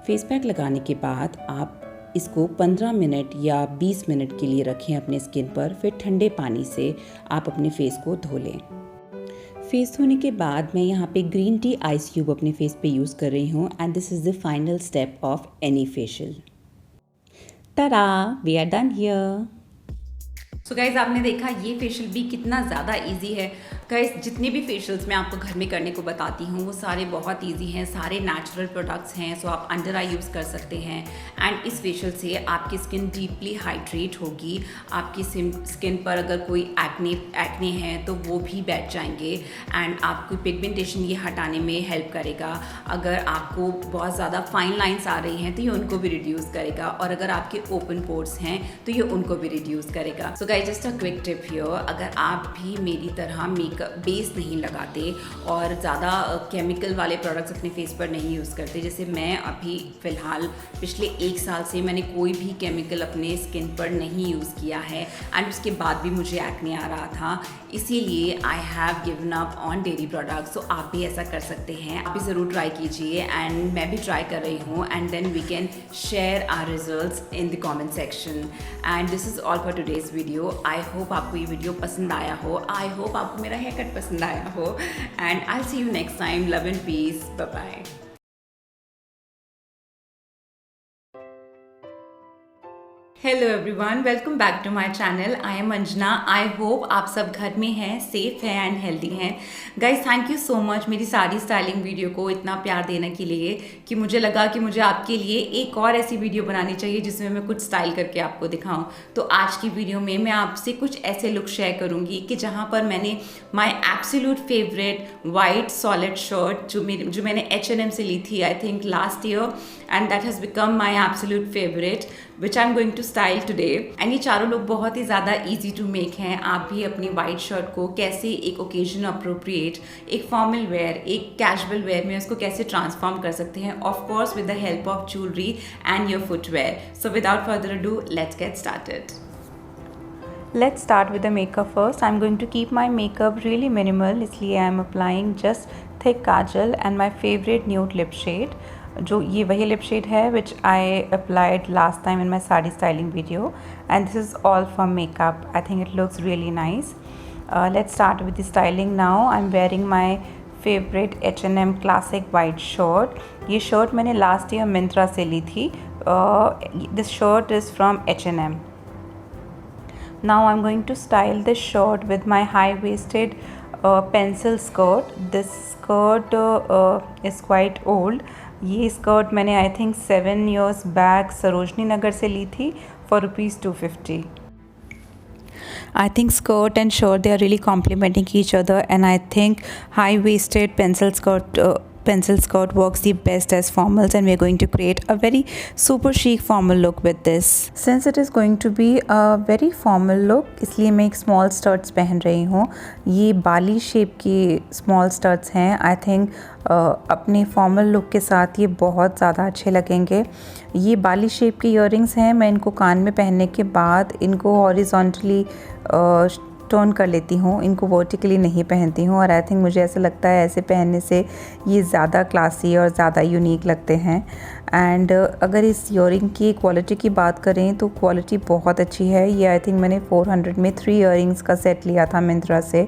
फेस पैक लगाने के बाद आप इसको 15 मिनट या 20 मिनट के लिए रखें अपने स्किन पर, फिर ठंडे पानी से आप अपने फेस को धो लें। फेस धोने के बाद मैं यहाँ पे ग्रीन टी आइस क्यूब अपने फेस पे यूज़ कर रही हूँ and this is the final step of any facial. tada, we are done here. So guys आपने देखा ये फेशियल भी कितना ज़्यादा इजी है। गाइज़ जितने भी फेशियल्स मैं आपको घर में करने को बताती हूँ वो सारे बहुत इजी हैं, सारे नेचुरल प्रोडक्ट्स हैं। सो आप अंडर आई यूज़ कर सकते हैं एंड इस फेशियल से आपकी स्किन डीपली हाइड्रेट होगी। आपकी स्किन पर अगर कोई एक्ने है तो वो भी बैठ जाएंगे एंड आपको पिगमेंटेशन ये हटाने में हेल्प करेगा। अगर आपको बहुत ज़्यादा फाइन लाइंस आ रही हैं तो ये उनको भी रिड्यूस करेगा और अगर आपके ओपन पोर्स हैं तो ये उनको भी रिड्यूस करेगा। So just a quick tip here, अगर आप भी मेरी तरह मेकअप बेस नहीं लगाते और ज़्यादा केमिकल वाले प्रोडक्ट्स अपने फेस पर नहीं यूज़ करते, जैसे मैं अभी फ़िलहाल पिछले 1 साल से मैंने कोई भी केमिकल अपने स्किन पर नहीं यूज़ किया है एंड उसके बाद भी मुझे एक्ने आ रहा था, इसीलिए I have given up on dairy products. So आप भी ऐसा कर सकते हैं, आप भी ज़रूर ट्राई कीजिए एंड मैं भी ट्राई कर रही हूँ and then we can share our results in the comment section. And this is all for today's video. I hope आपको ये वीडियो पसंद आया हो, आई होप आपको मेरा हेयर कट पसंद आया हो and I see you next time. Love and peace, bye bye. Hello everyone, welcome back to my channel. I am Anjana. I hope आप सब घर में हैं, सेफ हैं एंड हेल्दी हैं। Guys, thank you so much मेरी सारी स्टाइलिंग वीडियो को इतना प्यार देने के लिए कि मुझे लगा कि मुझे आपके लिए एक और ऐसी वीडियो बनानी चाहिए जिसमें मैं कुछ स्टाइल करके आपको दिखाऊं। तो आज की वीडियो में मैं आपसे कुछ ऐसे लुक शेयर करूंगी कि जहां पर मैंने my absolute favourite white solid shirt जो मैंने H&M से ली थी I think last year, and that has become my absolute favourite which I am going to style today. And ये चारों लोग बहुत ही ज़्यादा ईजी टू मेक हैं। आप भी अपनी वाइट शर्ट को कैसे एक ओकेजन अप्रोप्रिएट, एक फॉर्मल वेयर, एक कैजुअल वेयर में उसको कैसे ट्रांसफॉर्म कर सकते हैं, of course with the help of jewellery and your footwear. So without further ado, let's get started. Let's start with the makeup first. I'm going to keep my makeup really minimal, इसलिए I'm applying just thick kajal and my favorite nude lip shade, जो ये वही lip shade है which I applied last time in my sari styling video, and this is all for makeup. I think it looks really nice. Let's start with the styling now. I'm wearing my favorite H&M classic white shirt. ये shirt मैंने last year Myntra से ली थी. This shirt is from H&M. Now I'm going to style this shirt with my high-waisted pencil skirt. This skirt is quite old. ये skirt मैंने I think 7 years back Sarojini Nagar से ली थी for ₹250. I think skirt and shirt, they are really complementing each other, and I think high-waisted pencil skirt works the best as formals, and we are going to create a very super chic formal look with this. Since it is going to be a very formal look, इसलिए मैं एक small studs पहन रही हूँ। ये बाली शेप की small studs हैं। I think अपनी फॉर्मल लुक के साथ ये बहुत ज़्यादा अच्छे लगेंगे। ये बाली शेप की इयररिंग्स हैं। मैं इनको कान में पहनने के बाद इनको हॉरिजॉन्टली टर्न कर लेती हूँ, इनको वर्टिकली नहीं पहनती हूँ, और आई थिंक मुझे ऐसा लगता है ऐसे पहनने से ये ज़्यादा क्लासी और ज़्यादा यूनिक लगते हैं। एंड अगर इस इयररिंग की क्वालिटी की बात करें तो क्वालिटी बहुत अच्छी है। ये आई थिंक मैंने 400 में 3 इयररिंग्स का सेट लिया था मिंत्रा से,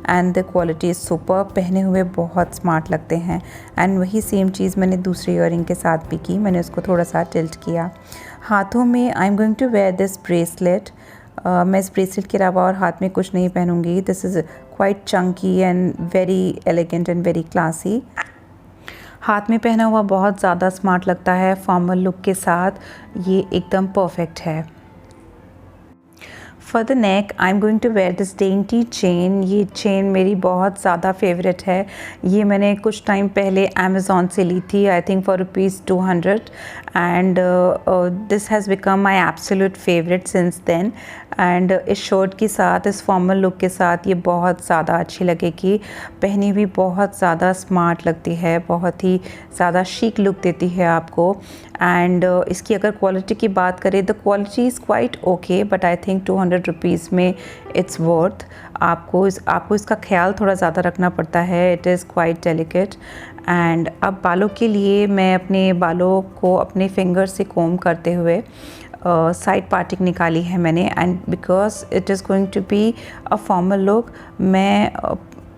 एंड द क्वालिटी सुपर, पहने हुए बहुत स्मार्ट लगते हैं। एंड वही सेम चीज़ मैंने दूसरी इयररिंग के साथ भी की, मैंने उसको थोड़ा सा टिल्ट किया। हाथों में I am going to wear this bracelet. मैं इस ब्रेसलेट के अलावा और हाथ में कुछ नहीं पहनूंगी। This is quite chunky and very elegant and very classy. हाथ में पहना हुआ बहुत ज़्यादा स्मार्ट लगता है फॉर्मल लुक के साथ, ये एकदम परफेक्ट है। For the neck I am going to wear this dainty chain. ये चेन मेरी बहुत ज़्यादा फेवरेट है। ये मैंने कुछ टाइम पहले अमेज़ॉन से ली थी I think for ₹200, and this has become my absolute favourite since then. And इस शर्ट के साथ, इस फॉर्मल लुक के साथ ये बहुत ज़्यादा अच्छी लगेगी। पहनी हुई बहुत ज़्यादा स्मार्ट लगती है, बहुत ही ज़्यादा शीक लुक देती है आपको। एंड इसकी अगर क्वालिटी की बात करें, the quality is quite okay, but I think ₹200 में इट्स वर्थ। आपको इसका ख्याल थोड़ा ज़्यादा रखना पड़ता है। It is quite delicate. And अब बालों के लिए मैं अपने बालों को अपने फिंगर से कोम करते हुए साइड पार्टिंग निकाली है मैंने, and because it is going to be a formal look, मैं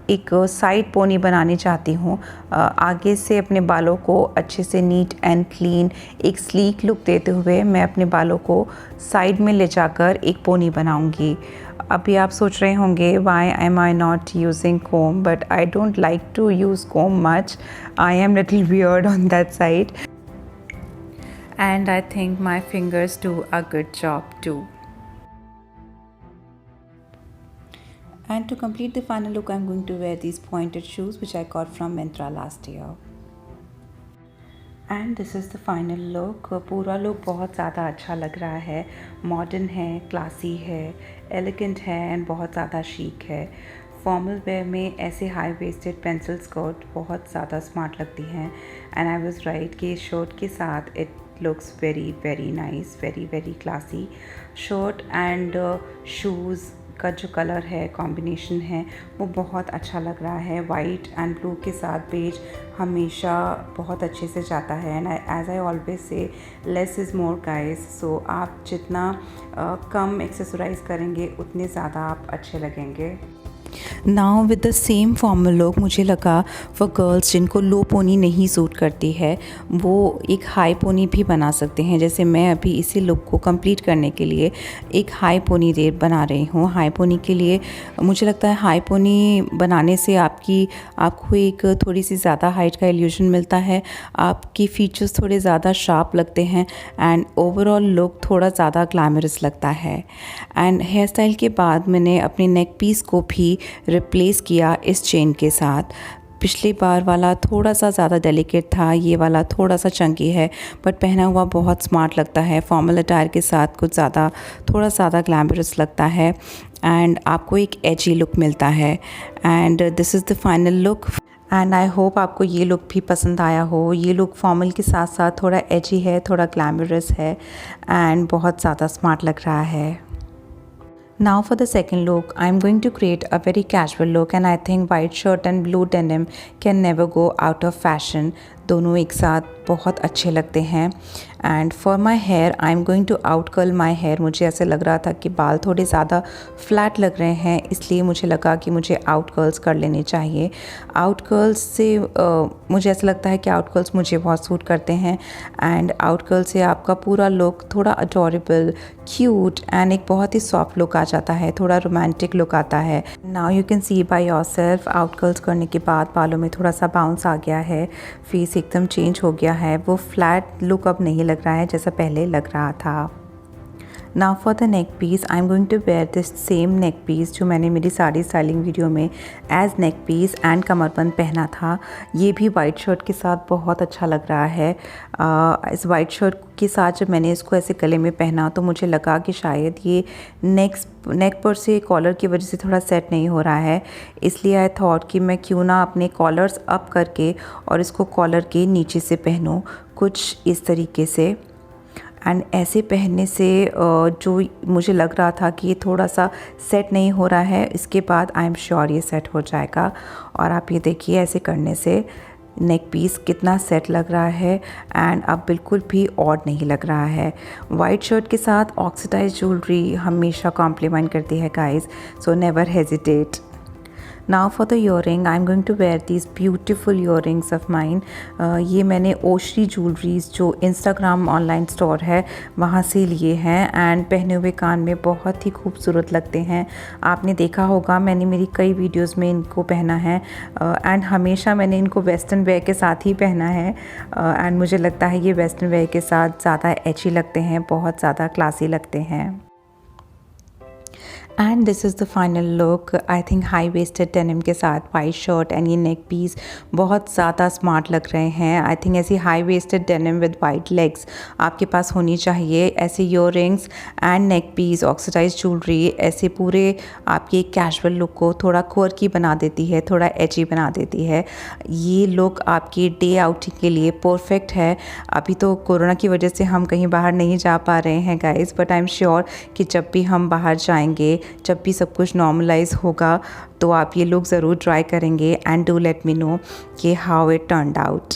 एक साइड पोनी बनानी चाहती हूँ। आगे से अपने बालों को अच्छे से नीट एंड क्लीन एक स्लीक लुक देते हुए मैं अपने बालों को साइड में ले जाकर एक पोनी बनाऊँगी। अभी आप सोच रहे होंगे why am I not using comb, but I don't like to use comb much. I am little weird on that side, and I think my fingers do a good job too. And to complete the final look, I'm going to wear these pointed shoes which I got from Myntra last year. And this is the final look. पूरा लुक बहुत ज़्यादा अच्छा लग रहा है, मॉडर्न है, क्लासी है, एलिगेंट है एंड बहुत ज़्यादा शीक है। फॉर्मल वेयर में ऐसे हाई वेस्टेड पेंसिल स्कर्ट बहुत ज़्यादा स्मार्ट लगती हैं, एंड आई वाज राइट कि शर्ट के साथ it looks very nice, very classy. Shirt and shoes का जो कलर है, कॉम्बिनेशन है, वो बहुत अच्छा लग रहा है। वाइट एंड ब्लू के साथ बेज हमेशा बहुत अच्छे से जाता है, and as I always say less is more guys. So आप जितना कम एक्सेसराइज करेंगे उतने ज़्यादा आप अच्छे लगेंगे। Now with the same formal look मुझे लगा फॉर गर्ल्स जिनको लो पोनी नहीं सूट करती है वो एक हाई पोनी भी बना सकते हैं। जैसे मैं अभी इसी लुक को कंप्लीट करने के लिए एक हाई पोनी रेड बना रही हूँ। हाई पोनी के लिए मुझे लगता है हाई पोनी बनाने से आपको एक थोड़ी सी ज़्यादा हाइट का इल्यूजन मिलता है, आपकी फीचर्स थोड़े ज़्यादा शार्प लगते हैं एंड ओवरऑल लुक थोड़ा ज़्यादा ग्लैमरस लगता है। एंड हेयर स्टाइल के बाद मैंने अपने नेक पीस को भी रिप्लेस किया इस चेन के साथ। पिछली बार वाला थोड़ा सा ज़्यादा डेलिकेट था, ये वाला थोड़ा सा चंकी है, बट पहना हुआ बहुत स्मार्ट लगता है। फॉर्मल अटायर के साथ थोड़ा ज़्यादा ग्लैमरस लगता है एंड आपको एक एजी लुक मिलता है। And this is the final look and I hope आपको ये लुक भी पसंद आया हो। ये लुक फॉर्मल के साथ साथ थोड़ा एजी है, थोड़ा ग्लैमरस है एंड बहुत ज़्यादा स्मार्ट लग रहा है। Now for the second look, I'm going to create a very casual look and I think white shirt and blue denim can never go out of fashion. दोनों एक साथ बहुत अच्छे लगते हैं। And for my hair I am going to out curl my hair. मुझे ऐसे लग रहा था कि बाल थोड़े ज़्यादा फ्लैट लग रहे हैं, इसलिए मुझे लगा कि मुझे आउट कर्ल्स कर लेने चाहिए। आउट कर्ल्स से मुझे ऐसा लगता है कि आउट कर्ल्स मुझे बहुत सूट करते हैं एंड आउट कर्ल से आपका पूरा लुक थोड़ा अडोरेबल, क्यूट एंड एक बहुत ही सॉफ्ट लुक आ जाता है, थोड़ा रोमांटिक लुक आता है। Now you can C by yourself out curls करने के बाद बालों में थोड़ा सा बाउंस आ गया है, फेस एकदम चेंज हो गया है। वो फ्लैट लुक अब नहीं लग रहा है जैसा पहले लग रहा था। Now for the neck piece I am going to wear this same neck piece जो मैंने मेरी साड़ी स्टाइलिंग वीडियो में एज नेक पीस एंड कमरबंद पहना था। ये भी वाइट शर्ट के साथ बहुत अच्छा लग रहा है। इस वाइट शर्ट के साथ जब मैंने इसको ऐसे गले में पहना तो मुझे लगा कि शायद ये नेक पर से कॉलर की वजह से थोड़ा सेट नहीं हो रहा है, इसलिए आई थॉट कि मैं क्यों ना अपने कॉलर्स अप करके और इसको कॉलर के नीचे से पहनूं कुछ इस तरीके से। एंड ऐसे पहनने से जो मुझे लग रहा था कि ये थोड़ा सा सेट नहीं हो रहा है, इसके बाद आई एम श्योर ये सेट हो जाएगा। और आप ये देखिए ऐसे करने से नेक पीस कितना सेट लग रहा है एंड अब बिल्कुल भी ऑड नहीं लग रहा है। वाइट शर्ट के साथ ऑक्सीडाइज ज्वेलरी हमेशा कॉम्प्लीमेंट करती है guys, so never hesitate. Now for the earring I am going to wear these beautiful earrings of mine. ये मैंने ओश्री ज्वेलरीज जो इंस्टाग्राम ऑनलाइन स्टोर है वहाँ से लिए हैं एंड पहने हुए कान में बहुत ही खूबसूरत लगते हैं। आपने देखा होगा मैंने मेरी कई वीडियोस में इनको पहना है एंड हमेशा मैंने इनको वेस्टर्न वेयर के साथ ही पहना है एंड मुझे लगता है ये वेस्टर्न वेयर के साथ ज़्यादा एची लगते हैं, बहुत ज़्यादा क्लासी लगते हैं। And this is the final look. I think high waisted denim के साथ वाइट शर्ट एंड ये नेक पीस बहुत ज़्यादा स्मार्ट लग रहे हैं। आई थिंक ऐसी high waisted denim with white legs आपके पास होनी चाहिए। ऐसे earrings and neck piece, oxidise jewellery ऐसे पूरे आपके कैजुअल लुक को थोड़ा क्वर्की बना देती है, थोड़ा एची बना देती है। ये लुक आपकी डे आउटिंग के लिए परफेक्ट है। अभी तो कोरोना की वजह से हम कहीं बाहर नहीं जा पा रहे हैं guys, but I am sure कि जब भी हम बाहर जाएंगे, जब भी सब कुछ नॉर्मलाइज होगा तो आप ये लोग ज़रूर ट्राई करेंगे and do let me know कि how it turned out.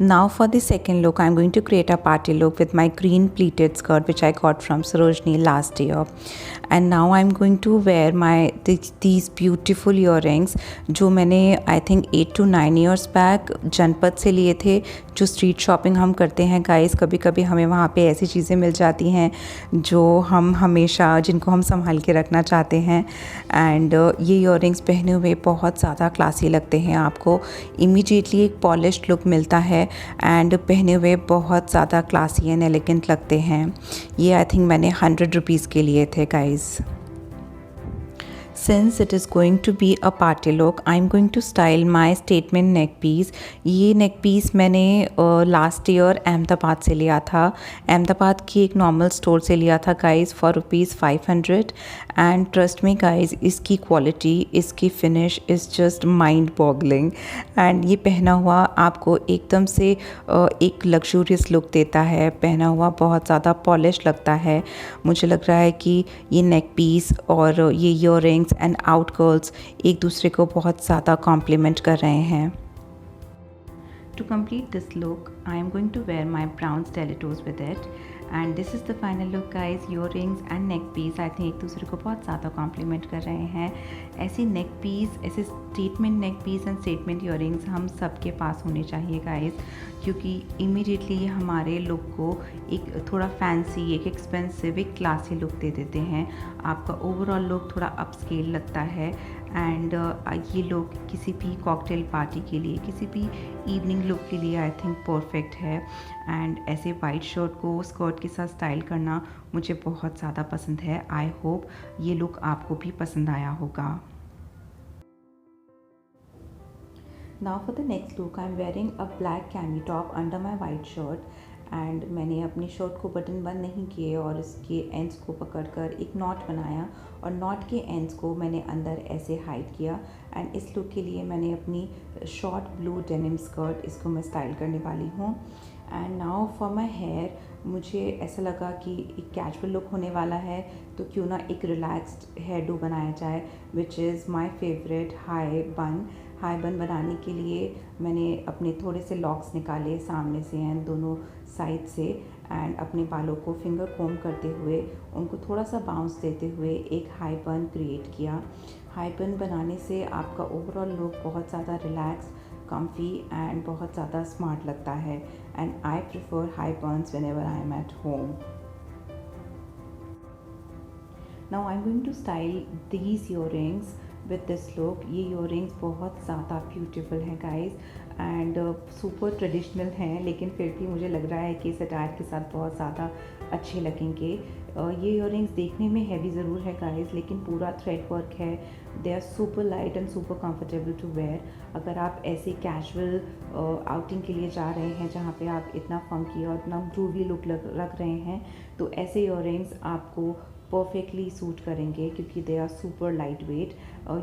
Now for the second look, I'm going to create a party look with my green pleated skirt which I got from Sarojini last year. And now I'm going to wear these beautiful earrings जो मैंने I think 8 to 9 years back जनपद से लिए थे। जो स्ट्रीट शॉपिंग हम करते हैं गाइस, कभी कभी हमें वहाँ पे ऐसी चीज़ें मिल जाती हैं जो हम हमेशा जिनको हम संभाल के रखना चाहते हैं। एंड ये इयररिंग्स पहने हुए बहुत ज़्यादा क्लासी लगते हैं, आपको इमीडिएटली एक पॉलिश्ड लुक मिलता है एंड पहने हुए बहुत ज़्यादा क्लासी एंड एलिगेंट लगते हैं। ये आई थिंक मैंने 100 रुपीज़ के लिए थे guys. Since it is going to be a party look, I'm going to style my statement neck piece. ये neck piece मैंने लास्ट ईयर अहमदाबाद से लिया था। अहमदाबाद की एक नॉर्मल स्टोर से लिया था guys for ₹500 and trust me guys, इसकी क्वालिटी, इसकी finish is just mind boggling. And ये पहना हुआ आपको एकदम से एक लग्जूरियस लुक देता है, पहना हुआ बहुत ज़्यादा पॉलिश लगता है। मुझे लग रहा है कि ये नेक पीस और ये ईयररिंग्स एंड आउट कर्ल्स एक दूसरे को बहुत ज़्यादा कॉम्प्लीमेंट कर रहे हैं। To complete this look, I am going to wear my brown stilettos with it. And this is the final look guys. Earrings and neck piece I think एक दूसरे को बहुत ज़्यादा कॉम्प्लीमेंट कर रहे हैं. ऐसी नेक पीस, ऐसे statement neck piece and statement earrings हम सबके पास होने चाहिए गाइस, क्योंकि इमीडिएटली हमारे लुक को एक थोड़ा फैंसी, एक एक्सपेंसिव, एक क्लासी लुक दे देते हैं. आपका ओवरऑल लुक थोड़ा अपस्केल लगता है. एंड ये लुक किसी भी कॉकटेल पार्टी के लिए, किसी भी इवनिंग लुक के लिए आई थिंक परफेक्ट है. एंड ऐसे वाइट शर्ट को स्कर्ट के साथ स्टाइल करना मुझे बहुत ज़्यादा पसंद है. आई होप ये लुक आपको भी पसंद आया होगा. Now for the next look, I am wearing a black cami top under my white shirt. And मैंने अपनी शर्ट को बटन बंद नहीं किए और इसके एंड्स को पकड़कर एक नॉट बनाया और नॉट के एंड्स को मैंने अंदर ऐसे हाइड किया. एंड इस लुक के लिए मैंने अपनी शॉर्ट ब्लू डेनिम स्कर्ट, इसको मैं स्टाइल करने वाली हूँ. And now for my hair, मुझे ऐसा लगा कि एक कैजुअल लुक होने वाला है तो क्यों ना एक रिलैक्स्ड हेयर डू बनाया जाए, which is my favourite high बन. हाई बन बनाने के लिए मैंने अपने थोड़े से लॉक्स निकाले सामने से एंड दोनों साइड से, एंड अपने बालों को फिंगर कोम करते हुए उनको थोड़ा सा बाउंस देते हुए एक हाई बन क्रिएट किया. हाई बन बनाने से आपका ओवरऑल लुक बहुत ज़्यादा रिलैक्स, comfy एंड बहुत ज़्यादा स्मार्ट लगता है. And I prefer high Burns whenever I am at home. Now I'm going to style these earrings with this look. ये earrings बहुत ज़्यादा ब्यूटीफुल हैं गाइज एंड सुपर ट्रेडिशनल हैं, लेकिन फिर भी मुझे लग रहा है कि इस अटायर के साथ बहुत ज़्यादा अच्छे लगेंगे. ये इयरिंग्स देखने में हैवी ज़रूर है गाइज, लेकिन पूरा थ्रेड वर्क है. They are super light and super comfortable to wear. अगर आप ऐसे कैजुअल आउटिंग के लिए जा रहे हैं जहाँ पे आप इतना फंकी और इतना ग्रूवी लुक रख रहे हैं, तो ऐसे इयरिंग्स आपको परफेक्टली सूट करेंगे क्योंकि they are super light weight.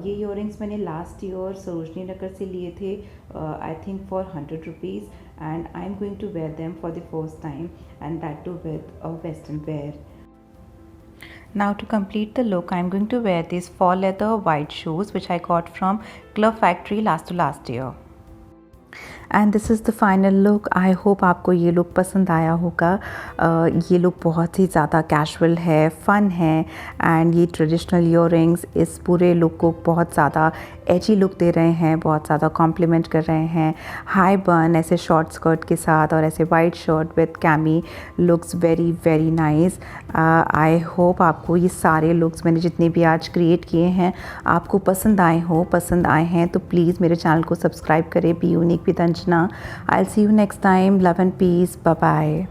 ये इयरिंग्स मैंने लास्ट ईयर सरोजनी नगर से लिए थे, I think for 100 rupees, and I am going to wear them for the first time and that too with a western wear. Now to complete the look, I am going to wear these fall leather white shoes which I got from Club Factory last year. And this is the final look. I hope आपको ये लुक पसंद आया होगा. ये लुक बहुत ही ज़्यादा कैजुअल है, फ़न है, एंड ये ट्रेडिशनल इयरिंग्स इस पूरे लुक को बहुत ज़्यादा एजी लुक दे रहे हैं, बहुत ज़्यादा कॉम्प्लीमेंट कर रहे हैं. हाई बन ऐसे शॉर्ट स्कर्ट के साथ और ऐसे white shirt with chemo looks very very nice. I hope आपको ये सारे लुक्स मैंने जितने भी आज क्रिएट किए हैं आपको पसंद आए हैं तो प्लीज़ मेरे चैनल को सब्सक्राइब करें. B unique with Anjana. I'll see you next time. Love and peace. Bye bye.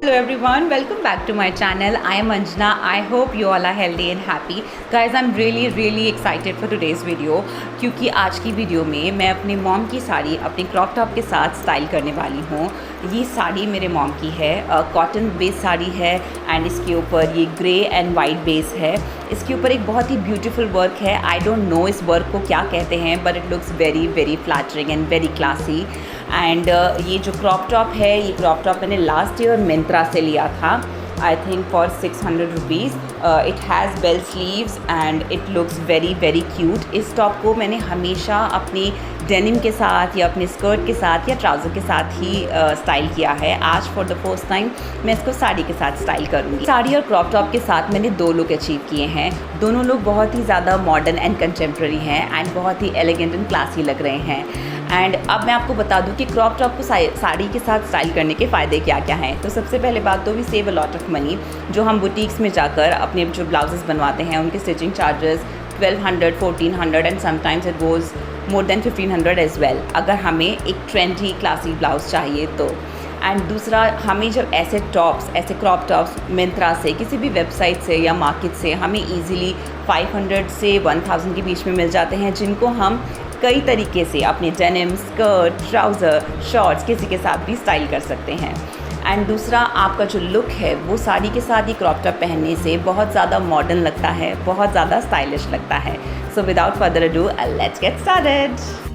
Hello everyone, welcome back to my channel. I am Anjana. I hope you all are healthy and happy. Guys, I'm really excited for today's video क्योंकि आज की वीडियो में मैं अपनी मॉम की साड़ी अपनी क्रॉप टॉप के साथ स्टाइल करने वाली हूँ. ये साड़ी मेरे मॉम की है, कॉटन बेस साड़ी है एंड इसके ऊपर ये ग्रे एंड वाइट बेस है. इसके ऊपर एक बहुत ही ब्यूटीफुल वर्क है. आई डोंट नो इस वर्क को क्या कहते हैं, but it looks very flattering and very classy. And ये जो क्रॉप टॉप है, ये क्रॉप टॉप मैंने लास्ट ईयर मिंत्रा से लिया था, I think for 600 rupees. It has bell sleeves and it looks very cute. इस टॉप को मैंने हमेशा अपनी डेनिम के साथ या अपने स्कर्ट के साथ या ट्राउज़र के साथ ही स्टाइल किया है. आज फॉर द फर्स्ट टाइम मैं इसको साड़ी के साथ स्टाइल करूँगी. साड़ी और क्रॉप टॉप के साथ मैंने 2 लुक अचीव किए हैं. दोनों लुक बहुत ही ज़्यादा मॉडर्न एंड कंटेम्प्रेरी हैं एंड बहुत ही एलिगेंट एंड क्लासी लग रहे हैं. एंड अब मैं आपको बता दूं कि क्रॉप टॉप को साड़ी के साथ स्टाइल करने के फ़ायदे क्या क्या हैं. तो सबसे पहले बात तो we save a lot of money. जो हम बुटीक्स में जाकर अपने जो ब्लाउजेस बनवाते हैं उनके stitching charges 1200, 1400 and sometimes it goes more than 1500 as well, अगर हमें एक ट्रेंडी क्लासी ब्लाउज चाहिए तो. एंड दूसरा, हमें जब ऐसे टॉप्स, ऐसे क्रॉप टॉप्स मिंत्रा से, किसी भी वेबसाइट से या मार्केट से हमें ईजिली 500 से 1000 के बीच में मिल जाते हैं, जिनको हम कई तरीके से अपने डेनिम, स्कर्ट, ट्राउज़र, शॉर्ट्स किसी के साथ भी स्टाइल कर सकते हैं. एंड दूसरा, आपका जो लुक है वो साड़ी के साथ ही क्रॉप टॉप पहनने से बहुत ज़्यादा मॉडर्न लगता है, बहुत ज़्यादा स्टाइलिश लगता है. So without further ado, let's get started.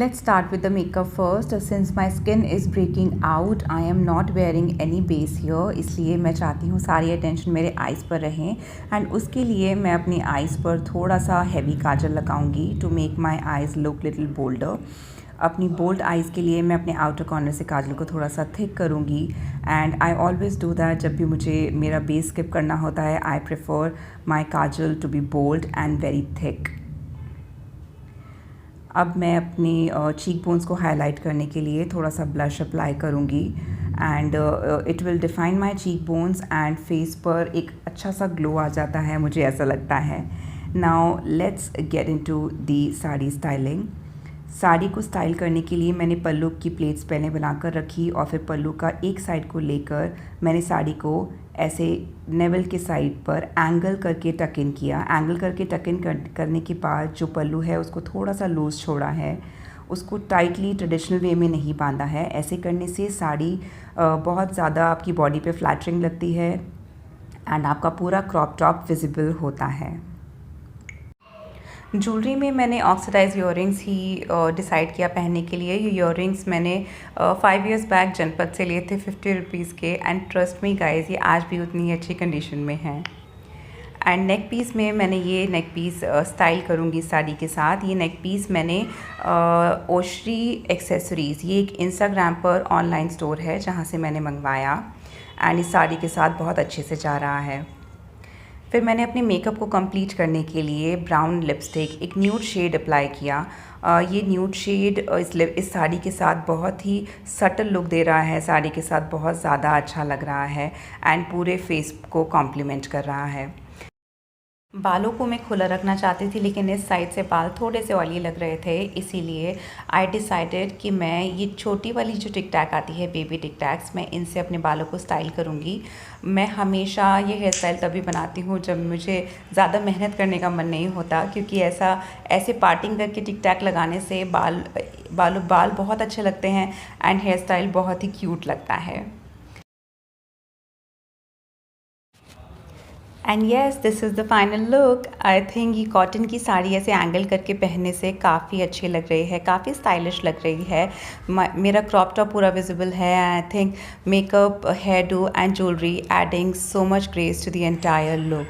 Let's start with the makeup first. Since my skin is breaking out, I am not wearing any base here. इसलिए मैं चाहती हूँ सारी अटेंशन मेरे आइज़ पर रहें एंड उसके लिए मैं अपनी आइज़ पर थोड़ा सा हैवी काजल लगाऊंगी to make my eyes look little bolder. अपनी बोल्ड आइज़ के लिए मैं अपने आउटर कॉर्नर से काजल को थोड़ा सा थिक करूँगी and I always do that. जब भी मुझे मेरा बेस स्किप करना होता है I prefer my kajal to be bold and very thick. अब मैं अपनी चीक बोन्स को हाईलाइट करने के लिए थोड़ा सा ब्लश अप्लाई करूँगी and it will define my cheek bones and face पर एक अच्छा सा ग्लो आ जाता है, मुझे ऐसा लगता है. Now let's get into the sari styling. Sari को स्टाइल करने के लिए मैंने पल्लू की प्लेट्स पहले बनाकर रखी और फिर पल्लू का एक साइड को लेकर मैंने साड़ी को ऐसे नेवल के साइड पर एंगल करके टक इन किया. एंगल करके टक इन करने के बाद जो पल्लू है उसको थोड़ा सा लूज़ छोड़ा है, उसको टाइटली ट्रेडिशनल वे में नहीं बांधा है. ऐसे करने से साड़ी बहुत ज़्यादा आपकी बॉडी पे फ्लैटरिंग लगती है एंड आपका पूरा क्रॉप टॉप विजिबल होता है. ज्वेलरी में मैंने ऑक्सीडाइज ईयररिंग्स ही डिसाइड किया पहनने के लिए. ये ईयररिंग्स मैंने 5 इयर्स बैक जनपद से लिए थे 50 रुपीज़ के एंड ट्रस्ट मी गाइस ये आज भी उतनी अच्छी कंडीशन में हैं. एंड नेक पीस में मैंने ये नेक पीस स्टाइल करूँगी साड़ी के साथ. ये नेक पीस मैंने ओशरी एक्सेसरीज़, ये एक इंस्टाग्राम पर ऑनलाइन स्टोर है जहाँ से मैंने मंगवाया एंड इस साड़ी के साथ बहुत अच्छे से जा रहा है. फिर मैंने अपने मेकअप को कंप्लीट करने के लिए ब्राउन लिपस्टिक, एक न्यूड शेड अप्लाई किया. ये न्यूड शेड इस साड़ी के साथ बहुत ही सटल लुक दे रहा है, साड़ी के साथ बहुत ज़्यादा अच्छा लग रहा है एंड पूरे फेस को कॉम्प्लीमेंट कर रहा है. बालों को मैं खुला रखना चाहती थी लेकिन इस साइड से बाल थोड़े से ऑयली लग रहे थे, इसीलिए आई डिसाइडेड कि मैं ये छोटी वाली जो टिक टैक आती है बेबी टिक टैक्स, मैं इनसे अपने बालों को स्टाइल करूँगी. मैं हमेशा ये हेयर स्टाइल तभी बनाती हूँ जब मुझे ज़्यादा मेहनत करने का मन नहीं होता, क्योंकि ऐसे पार्टिंग करके टिक टैक लगाने से बाल बहुत अच्छे लगते हैं एंड हेयर स्टाइल बहुत ही क्यूट लगता है. And yes, this is the final look. I think ये कॉटन की साड़ी ऐसे एंगल करके पहनने से काफ़ी अच्छी लग रही है, काफ़ी स्टाइलिश लग रही है. मेरा क्रॉप टॉप पूरा विजिबल है. I think makeup, hairdo and jewellery adding so much grace to the entire look.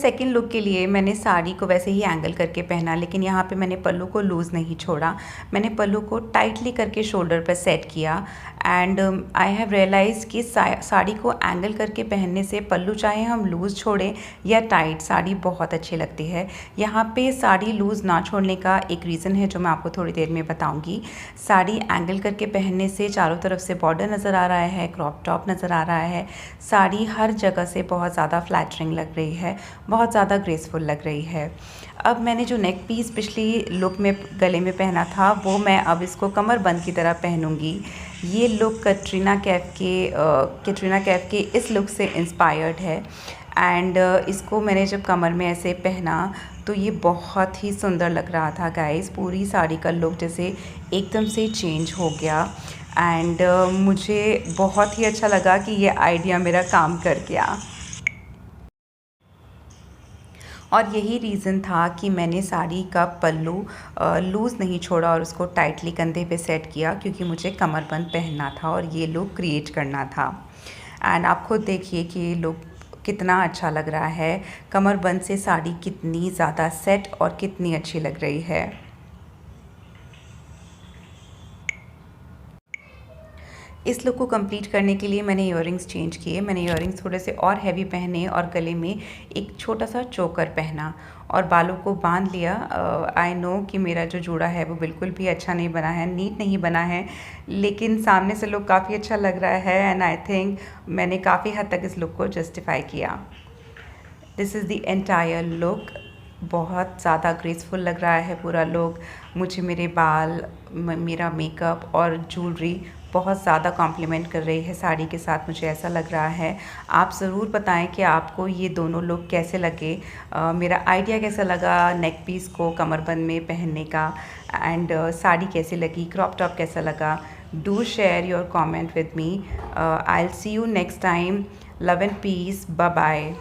Second look के लिए मैंने साड़ी को वैसे ही एंगल करके पहना, लेकिन यहाँ पे मैंने पल्लू को लूज़ नहीं छोड़ा. मैंने पल्लू को टाइटली करके शोल्डर पर सेट किया एंड आई हैव रियलाइज़ कि साड़ी को एंगल करके पहनने से पल्लू चाहे हम लूज़ छोड़ें या टाइट, साड़ी बहुत अच्छी लगती है. यहाँ पे साड़ी लूज़ ना छोड़ने का एक रीज़न है जो मैं आपको थोड़ी देर में बताऊँगी. साड़ी एंगल करके पहनने से चारों तरफ से बॉर्डर नज़र आ रहा है, क्रॉप टॉप नज़र आ रहा है. साड़ी हर जगह से बहुत ज़्यादा फ्लैटरिंग लग रही है, बहुत ज़्यादा ग्रेसफुल लग रही है. अब मैंने जो नेक पीस पिछली लुक में गले में पहना था वो मैं अब इसको कमर बंद की तरह पहनूंगी. ये लुक कैटरीना कैफ के इस लुक से इंस्पायर्ड है एंड इसको मैंने जब कमर में ऐसे पहना तो ये बहुत ही सुंदर लग रहा था गाइस. पूरी साड़ी का लुक जैसे एकदम से चेंज हो गया एंड मुझे बहुत ही अच्छा लगा कि ये आइडिया मेरा काम कर गया. और यही रीज़न था कि मैंने साड़ी का पल्लू लूज़ नहीं छोड़ा और उसको टाइटली कंधे पे सेट किया, क्योंकि मुझे कमरबंद पहनना था और ये लुक क्रिएट करना था. एंड आप खुद देखिए कि ये लुक कितना अच्छा लग रहा है. कमरबंद से साड़ी कितनी ज़्यादा सेट और कितनी अच्छी लग रही है. इस लुक को कंप्लीट करने के लिए मैंने ईयररिंग्स चेंज किए. मैंने ईयररिंग्स थोड़े से और हैवी पहने और गले में एक छोटा सा चोकर पहना और बालों को बांध लिया. आई नो कि मेरा जो जूड़ा है वो बिल्कुल भी अच्छा नहीं बना है, नीट नहीं बना है, लेकिन सामने से लुक काफ़ी अच्छा लग रहा है एंड आई थिंक मैंने काफ़ी हद तक इस लुक को जस्टिफाई किया. This is the entire look. बहुत ज़्यादा ग्रेसफुल लग रहा है पूरा लुक. मुझे मेरे बाल, मेरा मेकअप और ज्वेलरी बहुत ज़्यादा कॉम्प्लीमेंट कर रही है साड़ी के साथ, मुझे ऐसा लग रहा है। आप ज़रूर बताएं कि आपको ये दोनों लुक कैसे लगे, मेरा आइडिया कैसा लगा नेक पीस को कमरबंद में पहनने का, एंड साड़ी कैसी लगी, क्रॉप टॉप कैसा लगा। Do share your comment with me. I will see you next time. Love and peace, bye bye.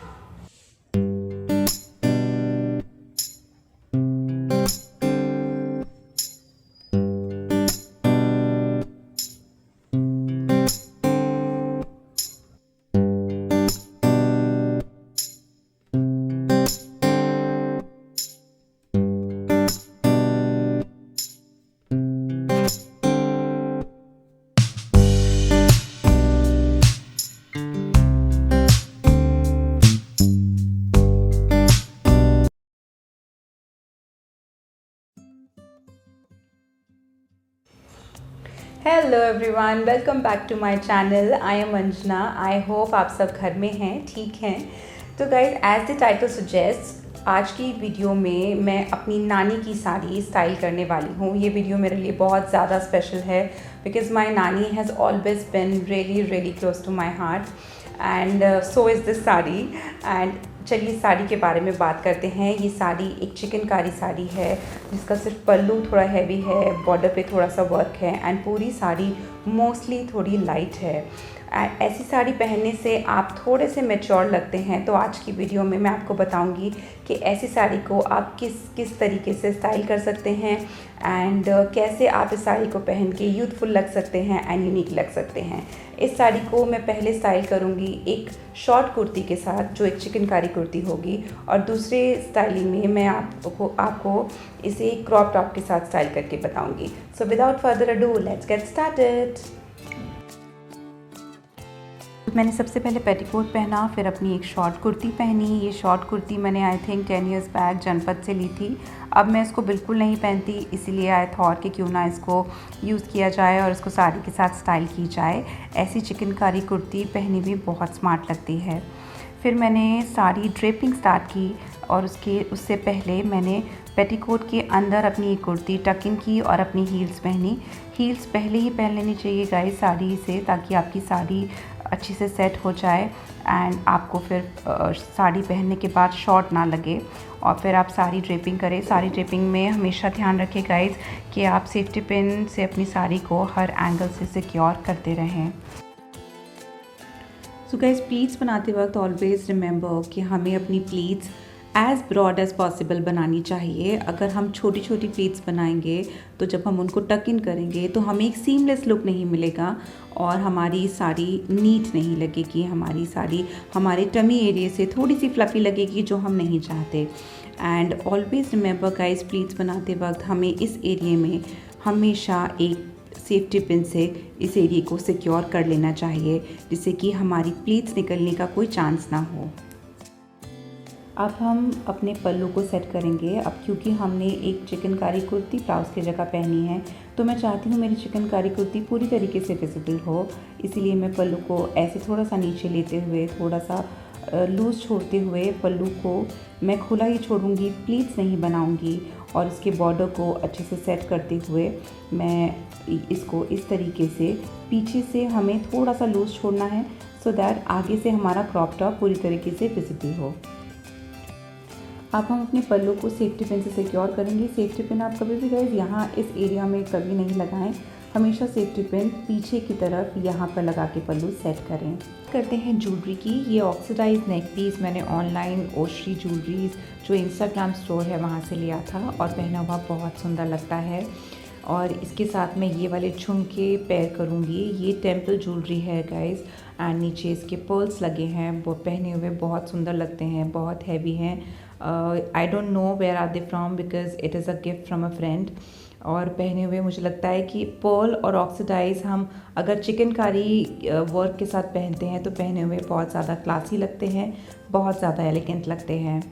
Hello everyone, welcome back to my channel. I am Anjana. I hope आप सब घर में हैं, ठीक हैं। तो guys, as the title suggest, आज की वीडियो में मैं अपनी नानी की साड़ी स्टाइल करने वाली हूँ। ये वीडियो मेरे लिए बहुत ज़्यादा स्पेशल है बिकॉज माई नानी has always been really close to my heart, and so is this sari. And चलिए साड़ी के बारे में बात करते हैं। ये साड़ी एक चिकनकारी साड़ी है जिसका सिर्फ पल्लू थोड़ा हैवी है, बॉर्डर पे थोड़ा सा वर्क है, एंड पूरी साड़ी मोस्टली थोड़ी लाइट है। ऐसी साड़ी पहनने से आप थोड़े से मैच्योर लगते हैं। तो आज की वीडियो में मैं आपको बताऊंगी कि ऐसी साड़ी को आप किस तरीके से स्टाइल कर सकते हैं, एंड कैसे आप इस साड़ी को पहन के यूथफुल लग सकते हैं एंड यूनिक लग सकते हैं। इस साड़ी को मैं पहले स्टाइल करूंगी एक शॉर्ट कुर्ती के साथ, जो एक चिकनकारी कुर्ती होगी, और दूसरे स्टाइलिंग में मैं आपको इसे क्रॉप टॉप के साथ स्टाइल करके बताऊंगी। सो without further ado, let's get started. मैंने सबसे पहले पेटीकोट पहना, फिर अपनी एक शॉर्ट कुर्ती पहनी। ये शॉर्ट कुर्ती मैंने आई थिंक 10 इयर्स बैक जनपद से ली थी। अब मैं इसको बिल्कुल नहीं पहनती, इसीलिए आई थॉट कि क्यों ना इसको यूज़ किया जाए और इसको साड़ी के साथ स्टाइल की जाए। ऐसी चिकनकारी कुर्ती पहनी भी बहुत स्मार्ट लगती है। फिर मैंने साड़ी ड्रेपिंग स्टार्ट की, और उससे पहले मैंने पेटीकोट के अंदर अपनी एक कुर्ती टक इन की और अपनी हील्स पहनी। हील्स पहले ही पहन लेनी चाहिए गाइस साड़ी से, ताकि आपकी साड़ी अच्छी से सेट हो जाए एंड आपको फिर साड़ी पहनने के बाद शॉर्ट ना लगे, और फिर आप साड़ी ड्रेपिंग करें। साड़ी ड्रेपिंग में हमेशा ध्यान रखें गाइस कि आप सेफ्टी पिन से अपनी साड़ी को हर एंगल से सिक्योर करते रहें। सो गाइस, प्लीट्स बनाते वक्त ऑलवेज रिमेंबर कि हमें अपनी pleats as broad as possible बनानी चाहिए। अगर हम छोटी छोटी प्लीट्स बनाएंगे तो जब हम उनको टक इन करेंगे तो हमें एक सीमलेस लुक नहीं मिलेगा और हमारी साड़ी नीट नहीं लगेगी। हमारी साड़ी हमारे टमी एरिया से थोड़ी सी फ्लफ़ी लगेगी, जो हम नहीं चाहते। And always remember guys, pleats बनाते वक्त हमें इस एरिया में हमेशा एक सेफ्टी पिन से इस एरिया को सिक्योर कर लेना चाहिए, जिससे कि हमारी प्लीट्स निकलने का कोई चांस ना हो। अब हम अपने पल्लू को सेट करेंगे। अब क्योंकि हमने एक चिकनकारी कुर्ती ब्लाउज़ की जगह पहनी है, तो मैं चाहती हूँ मेरी चिकनकारी कुर्ती पूरी तरीके से विजिबल हो, इसीलिए मैं पल्लू को ऐसे थोड़ा सा नीचे लेते हुए, थोड़ा सा लूज़ छोड़ते हुए पल्लू को मैं खुला ही छोड़ूंगी, प्लीट्स नहीं बनाऊंगी, और इसके बॉर्डर को अच्छे से सेट करते हुए मैं इसको इस तरीके से पीछे से हमें थोड़ा सा लूज़ छोड़ना है, सो दैट आगे से हमारा क्रॉप टॉप पूरी तरीके से विजिबल हो। अब हम अपने पल्लू को सेफ्टी पिन से सिक्योर करेंगे। सेफ्टी पिन आप कभी भी गाइस यहाँ इस एरिया में कभी नहीं लगाएं, हमेशा सेफ्टी पिन पीछे की तरफ यहाँ पर लगा के पल्लू सेट करें। करते हैं ज्वेलरी की। ये ऑक्सीडाइज नेक पीस मैंने ऑनलाइन ओश्री ज्वेलरीज जो इंस्टाग्राम स्टोर है वहाँ से लिया था, और पहना हुआ बहुत सुंदर लगता है। और इसके साथ मैं ये वाले झुमके पेयर करूँगी। ये टेम्पल ज्वेलरी है गाइस, एंड नीचे इसके पर्ल्स लगे हैं, वो पहने हुए बहुत सुंदर लगते हैं, बहुत हैवी हैं। I don't know where are they from because it is a gift from a friend. और पहने हुए मुझे लगता है कि पर्ल और ऑक्सीडाइज हम अगर चिकनकारी वर्क के साथ पहनते हैं तो पहने हुए बहुत ज़्यादा क्लासी लगते हैं, बहुत ज़्यादा एलिगेंट लगते हैं।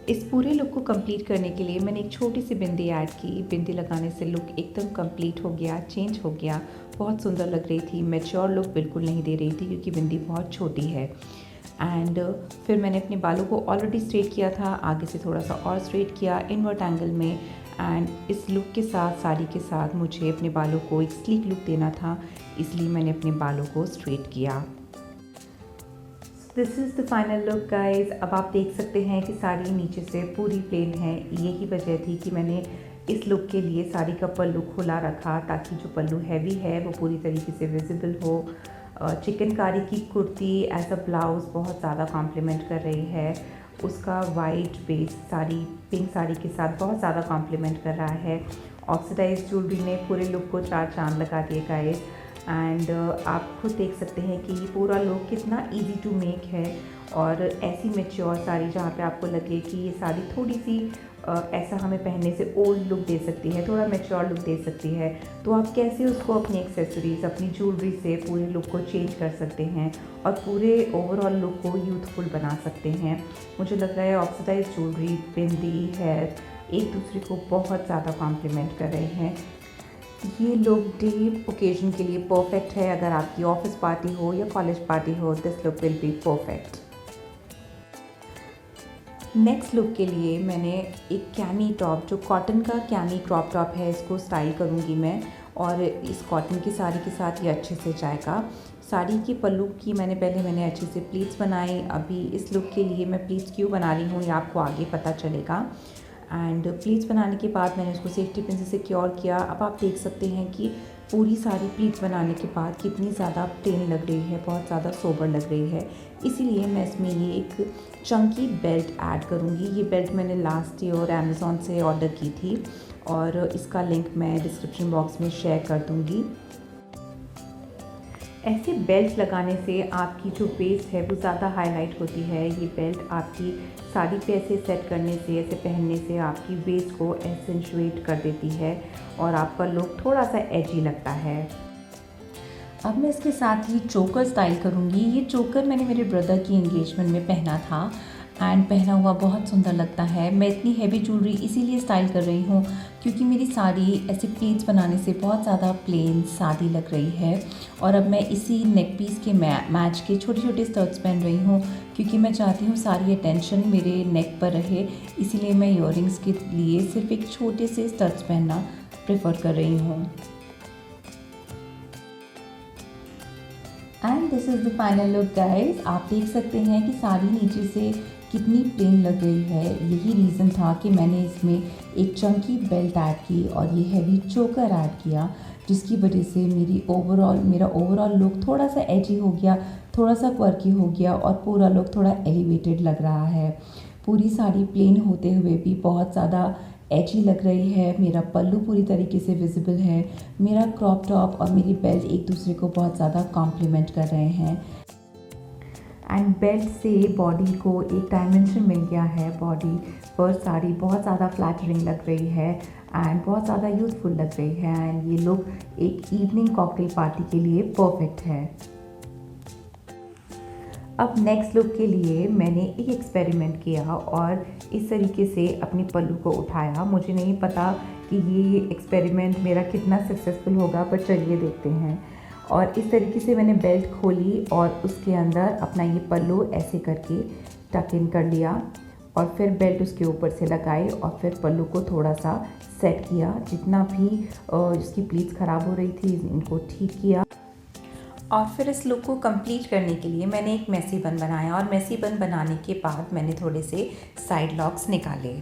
इस पूरे लुक को कंप्लीट करने के लिए मैंने एक छोटी सी बिंदी ऐड की। बिंदी लगाने से लुक एकदम कंप्लीट हो गया, चेंज हो गया, बहुत सुंदर लग रही थी। मैच्योर लुक बिल्कुल नहीं दे रही थी क्योंकि बिंदी बहुत छोटी है। एंड फिर मैंने अपने बालों को ऑलरेडी स्ट्रेट किया था, आगे से थोड़ा सा और स्ट्रेट किया इनवर्ट एंगल में। एंड इस लुक के साथ, साड़ी के साथ मुझे अपने बालों को एक स्लीक लुक देना था, इसलिए मैंने अपने बालों को स्ट्रेट किया। This is the final look guys. अब आप देख सकते हैं कि साड़ी नीचे से पूरी प्लेन है। यही वजह थी कि मैंने इस लुक के लिए साड़ी का पल्लू खुला रखा, ताकि जो पल्लू हैवी है वो पूरी तरीके से विजिबल हो। चिकनकारी की कुर्ती एज अ ब्लाउज़ बहुत ज़्यादा कॉम्प्लीमेंट कर रही है। उसका white base sari pink sari के साथ बहुत ज़्यादा कॉम्प्लीमेंट कर रहा है। ऑक्सीडाइज ज्वेलरी ने पूरे लुक को 4 चांद लगा दिए गाइस। एंड आप खुद देख सकते हैं कि ये पूरा लुक कितना इजी टू मेक है। और ऐसी मैच्योर साड़ी जहाँ पे आपको लगे कि ये साड़ी थोड़ी सी ऐसा हमें पहनने से ओल्ड लुक दे सकती है, थोड़ा मैच्योर लुक दे सकती है, तो आप कैसे उसको अपनी एक्सेसरीज, अपनी ज्वेलरी से पूरे लुक को चेंज कर सकते हैं और पूरे ओवरऑल लुक को यूथफुल बना सकते हैं। मुझे लग रहा है ऑक्सीडाइज ज्वेलरी, बिंदी, हेयर एक दूसरे को बहुत ज़्यादा कॉम्प्लीमेंट कर रहे हैं। ये लुक डे ओकेजन के लिए परफेक्ट है। अगर आपकी ऑफिस पार्टी हो या कॉलेज पार्टी हो, this look will be perfect. Next look के लिए मैंने एक कैमी टॉप, जो कॉटन का कैमी क्रॉप टॉप है, इसको स्टाइल करूँगी मैं। और इस कॉटन की साड़ी के साथ ये अच्छे से जाएगा। साड़ी के पल्लू की मैंने अच्छे से प्लीट्स बनाई। अभी इस लुक के लिए मैं प्लीट्स क्यों बना रही हूँ ये आपको आगे पता चलेगा। एंड प्लीट्स बनाने के बाद मैंने उसको सेफ्टी पिन से सिक्योर किया। अब आप देख सकते हैं कि पूरी साड़ी प्लीट्स बनाने के बाद कितनी ज़्यादा प्लेन लग रही है, बहुत ज़्यादा सोबर लग रही है। इसीलिए मैं इसमें ये एक चंकी बेल्ट ऐड करूँगी। ये बेल्ट मैंने लास्ट ईयर अमेज़ॉन से ऑर्डर की थी और इसका लिंक मैं डिस्क्रिप्शन बॉक्स में शेयर कर दूँगी। ऐसे बेल्ट लगाने से आपकी जो वेस्ट है वो ज़्यादा हाईलाइट होती है। ये बेल्ट आपकी साड़ी पे ऐसे सेट करने से, ऐसे पहनने से आपकी वेस्ट को एसेंचुएट कर देती है और आपका लुक थोड़ा सा एजी लगता है। अब मैं इसके साथ ही चोकर स्टाइल करूँगी। ये चोकर मैंने मेरे ब्रदर की एंगेजमेंट में पहना था एंड पहना हुआ बहुत सुंदर लगता है। मैं इतनी हैवी ज्वेलरी इसीलिए स्टाइल कर रही हूँ क्योंकि मेरी साड़ी ऐसे प्लीट्स बनाने से बहुत ज़्यादा प्लेन सादी लग रही है। और अब मैं इसी नेक पीस के मैच के छोटे छोटे स्टड्स पहन रही हूँ क्योंकि मैं चाहती हूँ सारी अटेंशन मेरे नेक पर रहे। इसीलिए मैं ईयरिंग्स के लिए सिर्फ एक छोटे से स्टड्स पहनना प्रेफर कर रही हूँ। And this is the final look guys. आप देख सकते हैं कि साड़ी नीचे से कितनी प्लेन लग रही है। यही रीज़न था कि मैंने इसमें एक चंकी बेल्ट ऐड की और ये हैवी चोकर ऐड किया, जिसकी वजह से मेरा ओवरऑल लुक थोड़ा सा एजी हो गया, थोड़ा सा क्वर्की हो गया और पूरा लुक थोड़ा एलिवेटेड लग रहा है। पूरी साड़ी प्लेन होते हुए भी बहुत ज़्यादा एजी लग रही है। मेरा पल्लू पूरी तरीके से विजिबल है। मेरा क्रॉप टॉप और मेरी बेल्ट एक दूसरे को बहुत ज़्यादा कॉम्प्लीमेंट कर रहे हैं। एंड बेल्ट से बॉडी को एक डायमेंशन मिल गया है। बॉडी पर साड़ी बहुत ज़्यादा फ्लैटरिंग लग रही है एंड बहुत ज़्यादा यूथफुल लग रही है। एंड ये लुक एक इवनिंग कॉकटेल पार्टी के लिए परफेक्ट है। अब नेक्स्ट लुक के लिए मैंने एक एक्सपेरिमेंट किया और इस तरीके से अपनी पल्लू को उठाया। मुझे नहीं पता कि ये एक्सपेरिमेंट मेरा कितना सक्सेसफुल होगा, पर चलिए देखते हैं। और इस तरीके से मैंने बेल्ट खोली और उसके अंदर अपना ये पल्लू ऐसे करके टक इन कर लिया और फिर बेल्ट उसके ऊपर से लगाई और फिर पल्लू को थोड़ा सा सेट किया। जितना भी जिसकी प्लीट्स ख़राब हो रही थी इनको ठीक किया। और फिर इस लुक को कंप्लीट करने के लिए मैंने एक मेसी बन बनाया और मेसी बन बनाने के बाद मैंने थोड़े से साइड लॉक्स निकाले।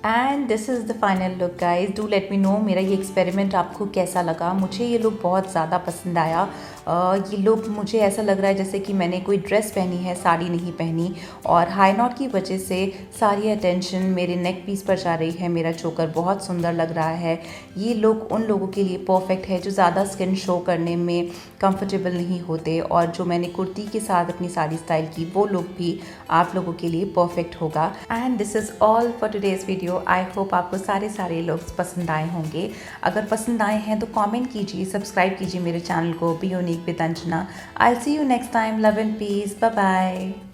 And this is the final look guys. Do let me no मेरा ये एक्सपेरिमेंट आपको कैसा लगा। मुझे ये लुक बहुत ज़्यादा पसंद आया। ये लुक मुझे ऐसा लग रहा है जैसे कि मैंने कोई ड्रेस पहनी है, साड़ी नहीं पहनी। और हाई नॉट की वजह से सारी अटेंशन मेरे नेक पीस पर जा रही है। मेरा चोकर बहुत सुंदर लग रहा है। ये लुक उन लोगों के लिए परफेक्ट है जो ज़्यादा स्किन शो करने में कंफर्टेबल नहीं होते। और जो मैंने कुर्ती के साथ अपनी साड़ी स्टाइल की वो लुक भी आप लोगों के लिए परफेक्ट होगा। And this is all for today's video. I hope आपको सारे लुक्स पसंद आए होंगे। अगर पसंद आए हैं तो कमेंट कीजिए, सब्सक्राइब कीजिए मेरे चैनल को B unique with Anjana. I'll see you next time. Love and peace. Bye bye.